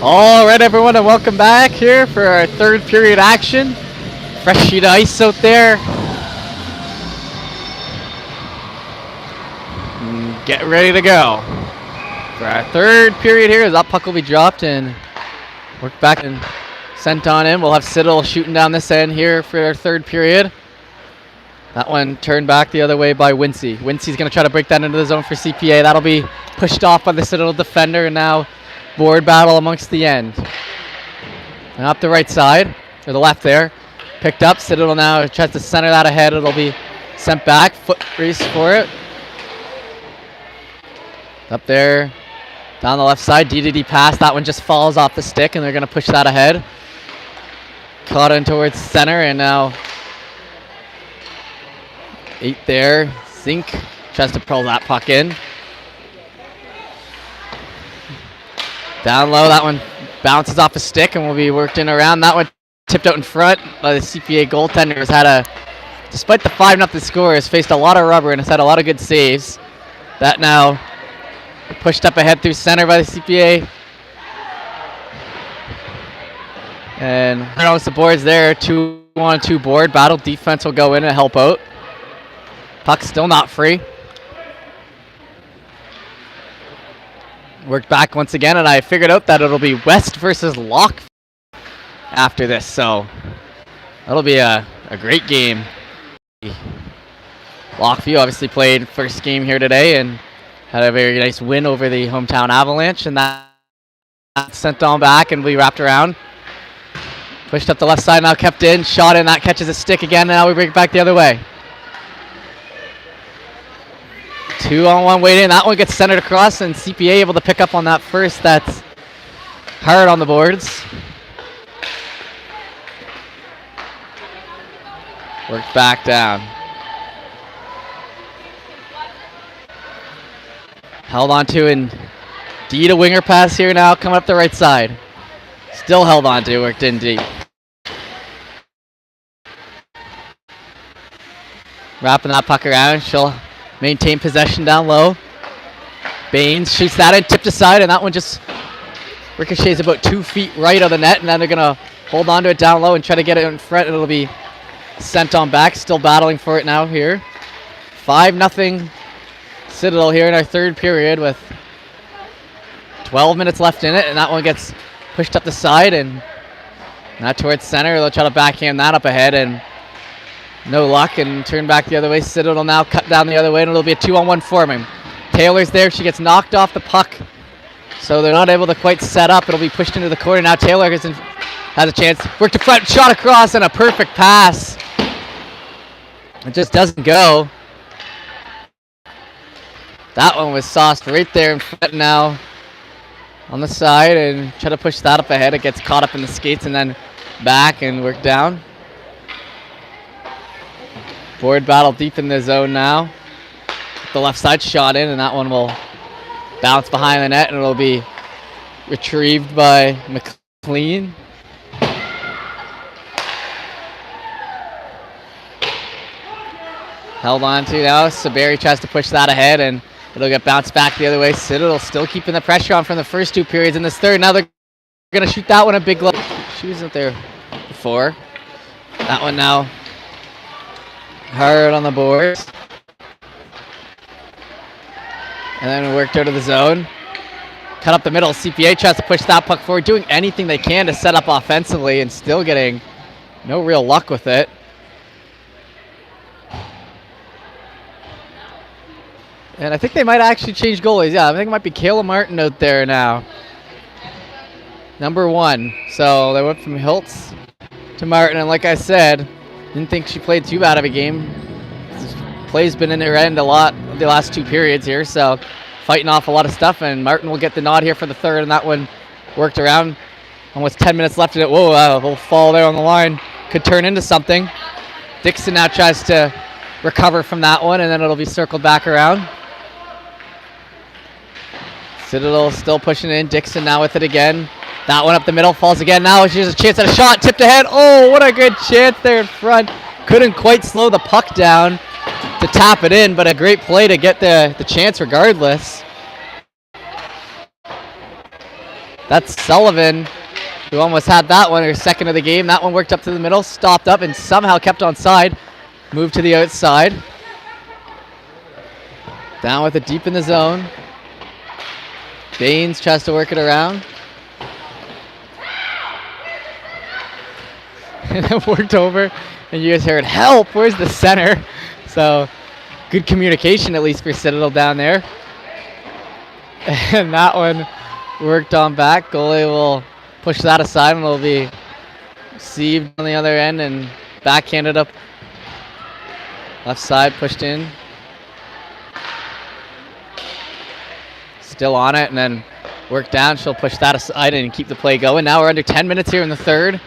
All right, everyone, and welcome back here for our third period action. Fresh sheet of ice out there. Get ready to go. For our third period here, that puck will be dropped and worked back and sent on in. We'll have Citadel shooting down this end here for our third period. That one turned back the other way by Wincy. Wincy's going to try to break that into the zone for CPA. That'll be pushed off by the Citadel defender, and now board battle amongst the end. And up the right side, or the left there. Picked up. Citadel now tries to center that ahead. It'll be sent back. Foot race for it. Up there, down the left side. D pass. That one just falls off the stick, and they're going to push that ahead. Caught in towards center, and now 8 there. Zink tries to pull that puck in. Down low, that one bounces off a stick and will be worked in around. That one tipped out in front by the CPA goaltender. Has had despite the 5-0 score, has faced a lot of rubber and has had a lot of good saves. That now pushed up ahead through center by the CPA. And across the boards there, 2-on-2 board battle. Defense will go in and help out. Puck still not free. Worked back once again, and I figured out that it'll be West versus Lock after this, so that'll be a great game. Lockview obviously played first game here today and had a very nice win over the hometown Avalanche, and that sent on back and we wrapped around. Pushed up the left side, now kept in, shot in, that catches a stick again, and now we bring it back the other way. 2-on-1 waiting, that one gets centered across, and CPA able to pick up on that first. That's hard on the boards. Worked back down. Held on to, and D to winger pass here now, coming up the right side. Still held on to, worked in deep. Wrapping that puck around, she'll maintain possession down low. Baines shoots that in, tipped aside, and that one just ricochets about 2 feet right of the net, and then they're going to hold on to it down low and try to get it in front, and it'll be sent on back. Still battling for it now here. 5-0 Citadel here in our third period with 12 minutes left in it, and that one gets pushed up the side and not towards center. They'll try to backhand that up ahead, and no luck, and turn back the other way. Citadel now cut down the other way, and it'll be a 2-on-1 forming. Taylor's there. She gets knocked off the puck, so they're not able to quite set up. It'll be pushed into the corner. Now Taylor has a chance. Worked to front, shot across, and a perfect pass. It just doesn't go. That one was sauced right there in front now on the side, and try to push that up ahead. It gets caught up in the skates and then back and worked down. Board battle deep in the zone now. The left side shot in, and that one will bounce behind the net, and it'll be retrieved by McLean. Held on to now. Saberi tries to push that ahead, and it'll get bounced back the other way. Citadel still keeping the pressure on from the first 2 periods in this third. Now they're going to shoot that one a big glove. She wasn't there before. That one now hard on the boards. And then worked out of the zone. Cut up the middle. CPA tries to push that puck forward, doing anything they can to set up offensively and still getting no real luck with it. And I think they might actually change goalies. Yeah, I think it might be Kayla Martin out there now. Number 1. So they went from Hiltz to Martin, and like I said, didn't think she played too bad of a game. Play's been in her end a lot the last 2 periods here, so fighting off a lot of stuff, and Martin will get the nod here for the third, and that one worked around. Almost 10 minutes left in it. Whoa, a little fall there on the line. Could turn into something. Dixon now tries to recover from that one, and then it'll be circled back around. Citadel still pushing in. Dixon now with it again. That one up the middle, falls again. Now she has a chance at a shot, tipped ahead. Oh, what a good chance there in front. Couldn't quite slow the puck down to tap it in, but a great play to get the chance regardless. That's Sullivan, who almost had that one, her second of the game. That one worked up to the middle, stopped up, and somehow kept on side. Moved to the outside. Down with it deep in the zone. Baines tries to work it around. And then worked over, and you guys heard, help, where's the center? So good communication, at least for Citadel down there. And that one worked on back. Goalie will push that aside, and it'll be received on the other end and backhanded up. Left side pushed in. Still on it, and then work down. She'll push that aside and keep the play going. Now we're under 10 minutes here in the third.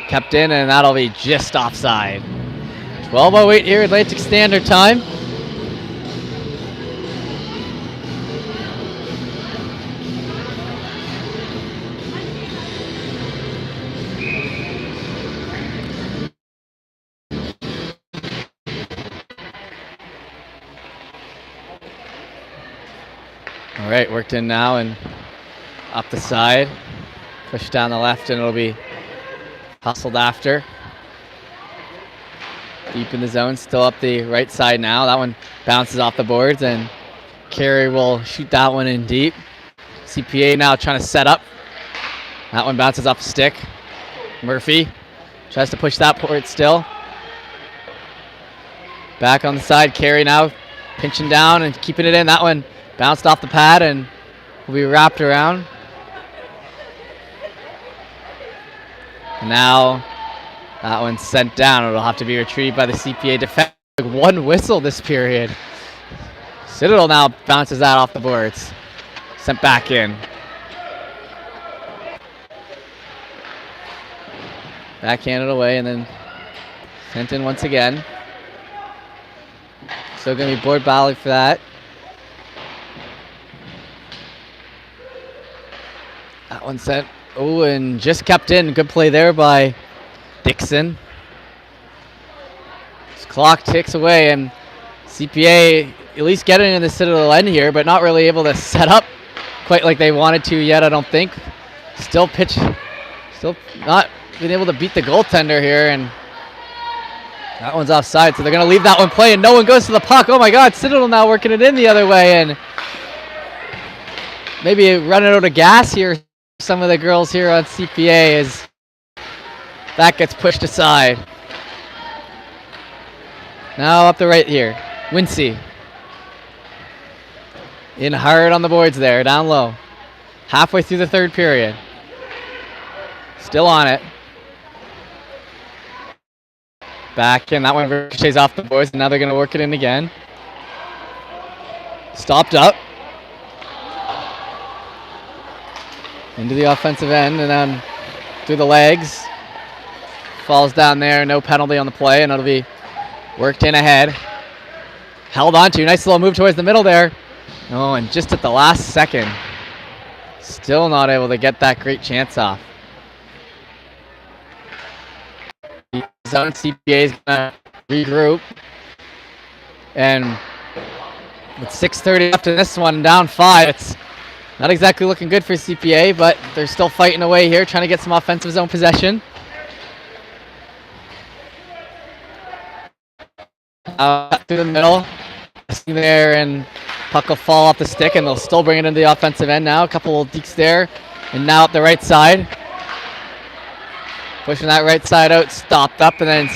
Kept in, and that'll be just offside. 12:08 here, Atlantic Standard Time. All right, worked in now and up the side. Push down the left, and it'll be hustled after. Deep in the zone, still up the right side now. That one bounces off the boards, and Carey will shoot that one in deep. CPA now trying to set up. That one bounces off the stick. Murphy tries to push that board still. Back on the side, Carey now pinching down and keeping it in. That one bounced off the pad and will be wrapped around. Now that one's sent down. It'll have to be retrieved by the CPA defense. One whistle this period. Citadel now bounces that off the boards. Sent back in. Backhanded away and then sent in once again. Still going to be board battle for that. That one sent. Oh, and just kept in. Good play there by Dixon. This clock ticks away, and CPA at least getting in the Citadel end here, but not really able to set up quite like they wanted to yet, I don't think. Still not been able to beat the goaltender here, and that one's offside, so they're going to leave that one play, and no one goes to the puck. Oh my God, Citadel now working it in the other way, and maybe running out of gas here. Some of the girls here on CPA as that gets pushed aside. Now up the right here, Wincy. In hard on the boards there, down low. Halfway through the third period. Still on it. Back in, that one ricochets off the boards, and now they're going to work it in again. Stopped up. Into the offensive end, and then through the legs. Falls down there, no penalty on the play, and it'll be worked in ahead. Held on to, nice little move towards the middle there. Oh, and just at the last second. Still not able to get that great chance off. Zone CPA is going to regroup. And with 6:30 left in this one, down 5, it's not exactly looking good for CPA, but they're still fighting away here, trying to get some offensive zone possession. Through the middle, there, and puck will fall off the stick, and they'll still bring it into the offensive end now. A couple of deeks there, and now up the right side. Pushing that right side out, stopped up, and then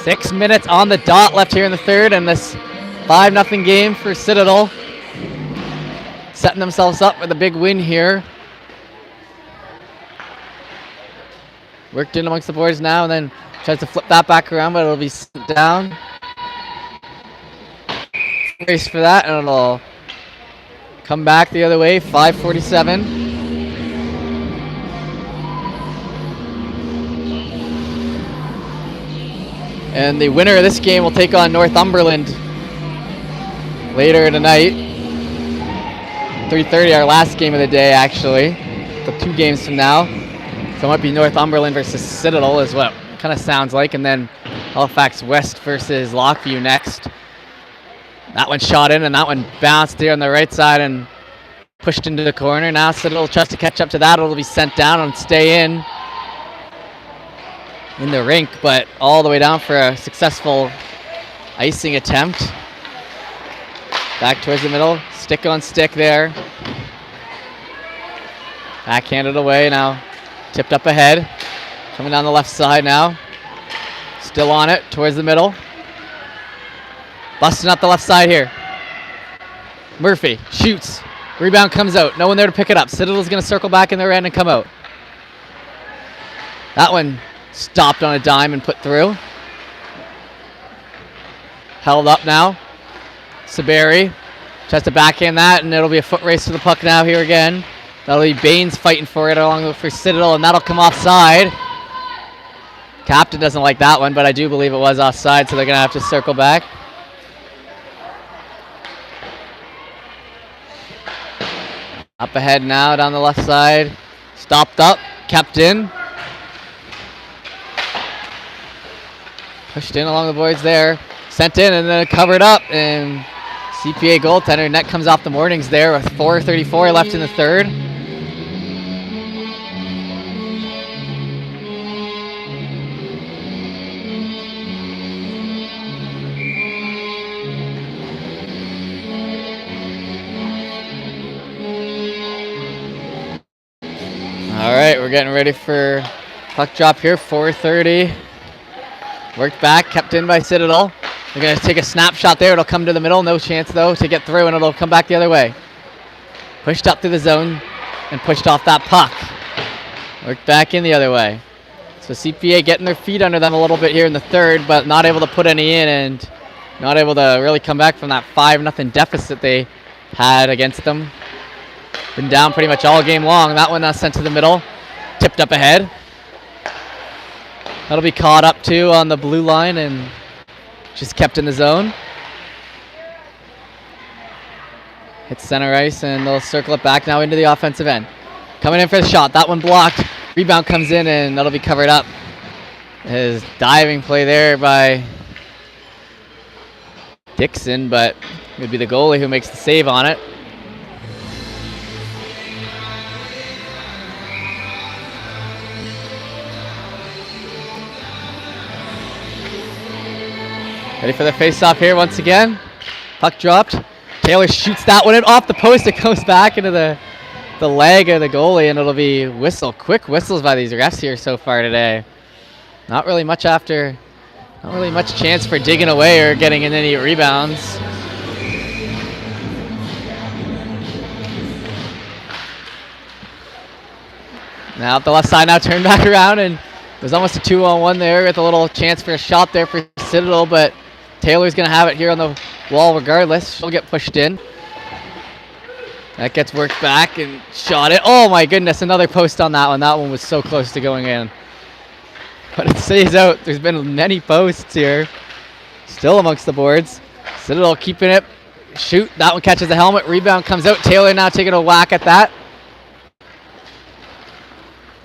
6 minutes on the dot left here in the third, and this 5-0 game for Citadel. Setting themselves up with a big win here. Worked in amongst the boards now, and then tries to flip that back around, but it'll be down. Race for that, and it'll come back the other way, 5:47. And the winner of this game will take on Northumberland later tonight. 3:30, our last game of the day, actually. So 2 games from now. So it might be Northumberland versus Citadel is what it kind of sounds like. And then Halifax West versus Lockview next. That one shot in, and that one bounced here on the right side and pushed into the corner. Now Citadel tries to catch up to that. It'll be sent down and stay in the rink, but all the way down for a successful icing attempt. Back towards the middle, stick on stick there. Backhanded away now, tipped up ahead. Coming down the left side now. Still on it, towards the middle. Busting up the left side here. Murphy shoots. Rebound comes out. No one there to pick it up. Citadel's going to circle back in their end and come out. That one stopped on a dime and put through. Held up now. Saberi tries to backhand that, and it'll be a foot race to the puck now here again. That'll be Baines fighting for it along for Citadel, and that'll come offside. Captain doesn't like that one, but I do believe it was offside, so they're going to have to circle back. Up ahead now, down the left side. Stopped up, kept in. Pushed in along the boards there. Sent in and then covered up, and CPA goaltender. Net comes off the Mornings there with 4:34 left in the third. All right, we're getting ready for puck drop here, 4:30. Worked back, kept in by Citadel. They're going to take a snapshot there. It'll come to the middle. No chance, though, to get through, and it'll come back the other way. Pushed up through the zone and pushed off that puck. Worked back in the other way. So CPA getting their feet under them a little bit here in the third, but not able to put any in and not able to really come back from that 5-0 deficit they had against them. Been down pretty much all game long. That one sent to the middle. Tipped up ahead. That'll be caught up too on the blue line and just kept in the zone. Hits center ice, and they'll circle it back now into the offensive end. Coming in for the shot. That one blocked. Rebound comes in, and that'll be covered up. His diving play there by Dixon, but it would be the goalie who makes the save on it. Ready for the face-off here once again. Puck dropped. Taylor shoots that one in off the post. It goes back into the leg of the goalie, and it'll be whistle. Quick whistles by these refs here so far today. Not really much chance for digging away or getting in any rebounds. Now up the left side now, turn back around, and it was almost a 2-on-1 there with a little chance for a shot there for Citadel, but Taylor's going to have it here on the wall regardless. She'll get pushed in. That gets worked back and shot it. Oh my goodness, another post on that one. That one was so close to going in. But it stays out. There's been many posts here. Still amongst the boards. Citadel keeping it. Shoot, that one catches the helmet. Rebound comes out. Taylor now taking a whack at that.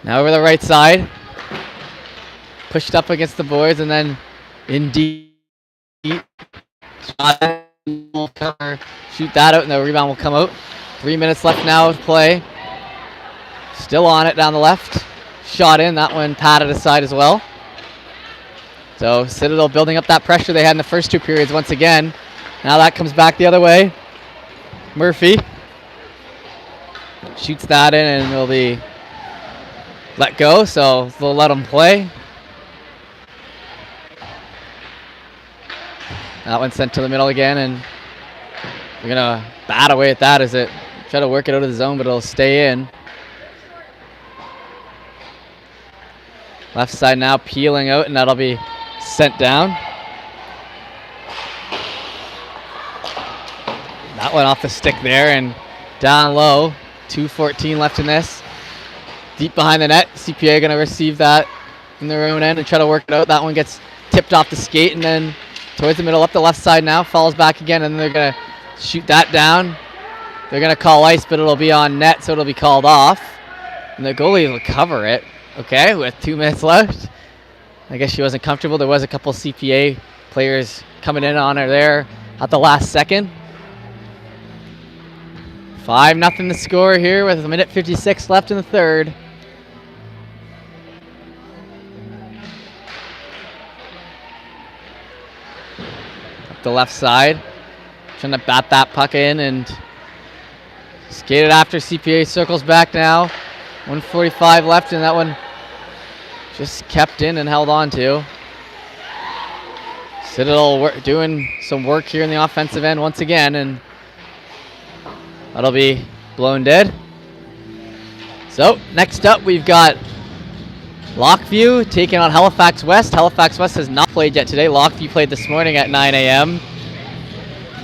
Now over the right side. Pushed up against the boards and then in deep. Shot, shoot that out, and the rebound will come out. 3 minutes left now to play. Still on it down the left. Shot in, that one patted aside as well. So Citadel building up that pressure they had in the first two periods once again. Now that comes back the other way. Murphy shoots that in, and it'll be let go, so they'll let them play. That one sent to the middle again, and we're going to bat away at that as it try to work it out of the zone, but it'll stay in. Left side now peeling out, and that'll be sent down. That one off the stick there and down low. 2:14 left in this. Deep behind the net. CPA going to receive that in their own end and try to work it out. That one gets tipped off the skate, and then towards the middle, up the left side now, falls back again, and then they're going to shoot that down. They're going to call ice, but it'll be on net, so it'll be called off. And the goalie will cover it, okay, with 2 minutes left. I guess she wasn't comfortable. There was a couple CPA players coming in on her there at the last second. 5-0 the score here with 1:56 left in the third. Up the left side. Trying to bat that puck in and skate it after. CPA circles back now. 1:45 left, and that one just kept in and held on to. Citadel doing some work here in the offensive end once again, and that'll be blown dead. So next up we've got Lockview taking on Halifax West. Halifax West has not played yet today. Lockview played this morning at 9 a.m.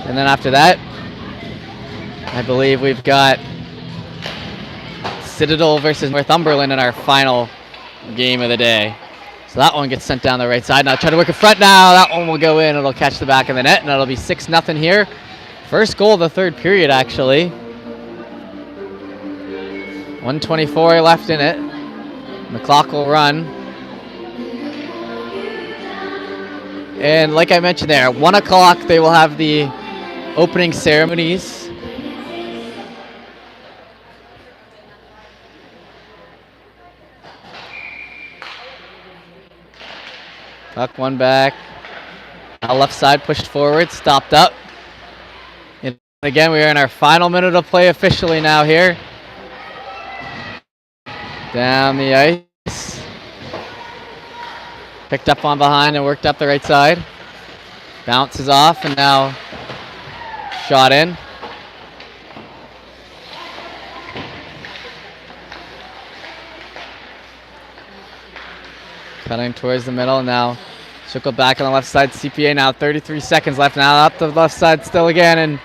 And then after that, I believe we've got Citadel versus Northumberland in our final game of the day. So that one gets sent down the right side. Now try to work in front now. That one will go in. It'll catch the back of the net, and it'll be 6-0 here. First goal of the third period, actually. 1:24 left in it. And the clock will run. And like I mentioned there, at 1 o'clock they will have the opening ceremonies. Puck one back. Now left side pushed forward, stopped up. And again, we are in our final minute of play officially now here. Down the ice. Picked up on behind and worked up the right side. Bounces off and now shot in. Cutting towards the middle now. Circle back on the left side. CPA now 33 seconds left. Now up the left side still again and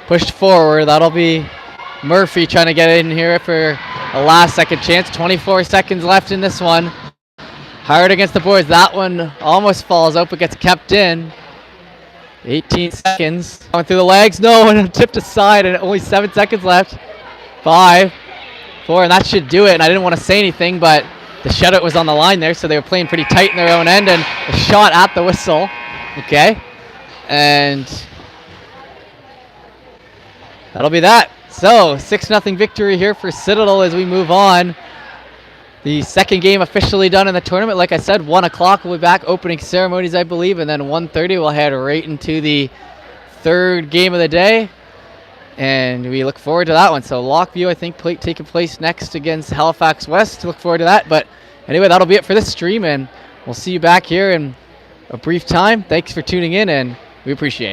pushed forward. That'll be Murphy trying to get in here for a last second chance. 24 seconds left in this one. Hard against the boards. That one almost falls out but gets kept in. 18 seconds. Going through the legs. No, and tipped aside and only 7 seconds left. 5, 4, and that should do it. And I didn't want to say anything, but the shutout was on the line there, so they were playing pretty tight in their own end, and a shot at the whistle. Okay. And that'll be that. So 6-0 victory here for Citadel as we move on. The second game officially done in the tournament. Like I said, 1 o'clock we'll be back, opening ceremonies, I believe, and then 1:30 we'll head right into the third game of the day. And we look forward to that one. So Lockview, I think, taking place next against Halifax West. Look forward to that. But anyway, that'll be it for this stream, and we'll see you back here in a brief time. Thanks for tuning in, and we appreciate it.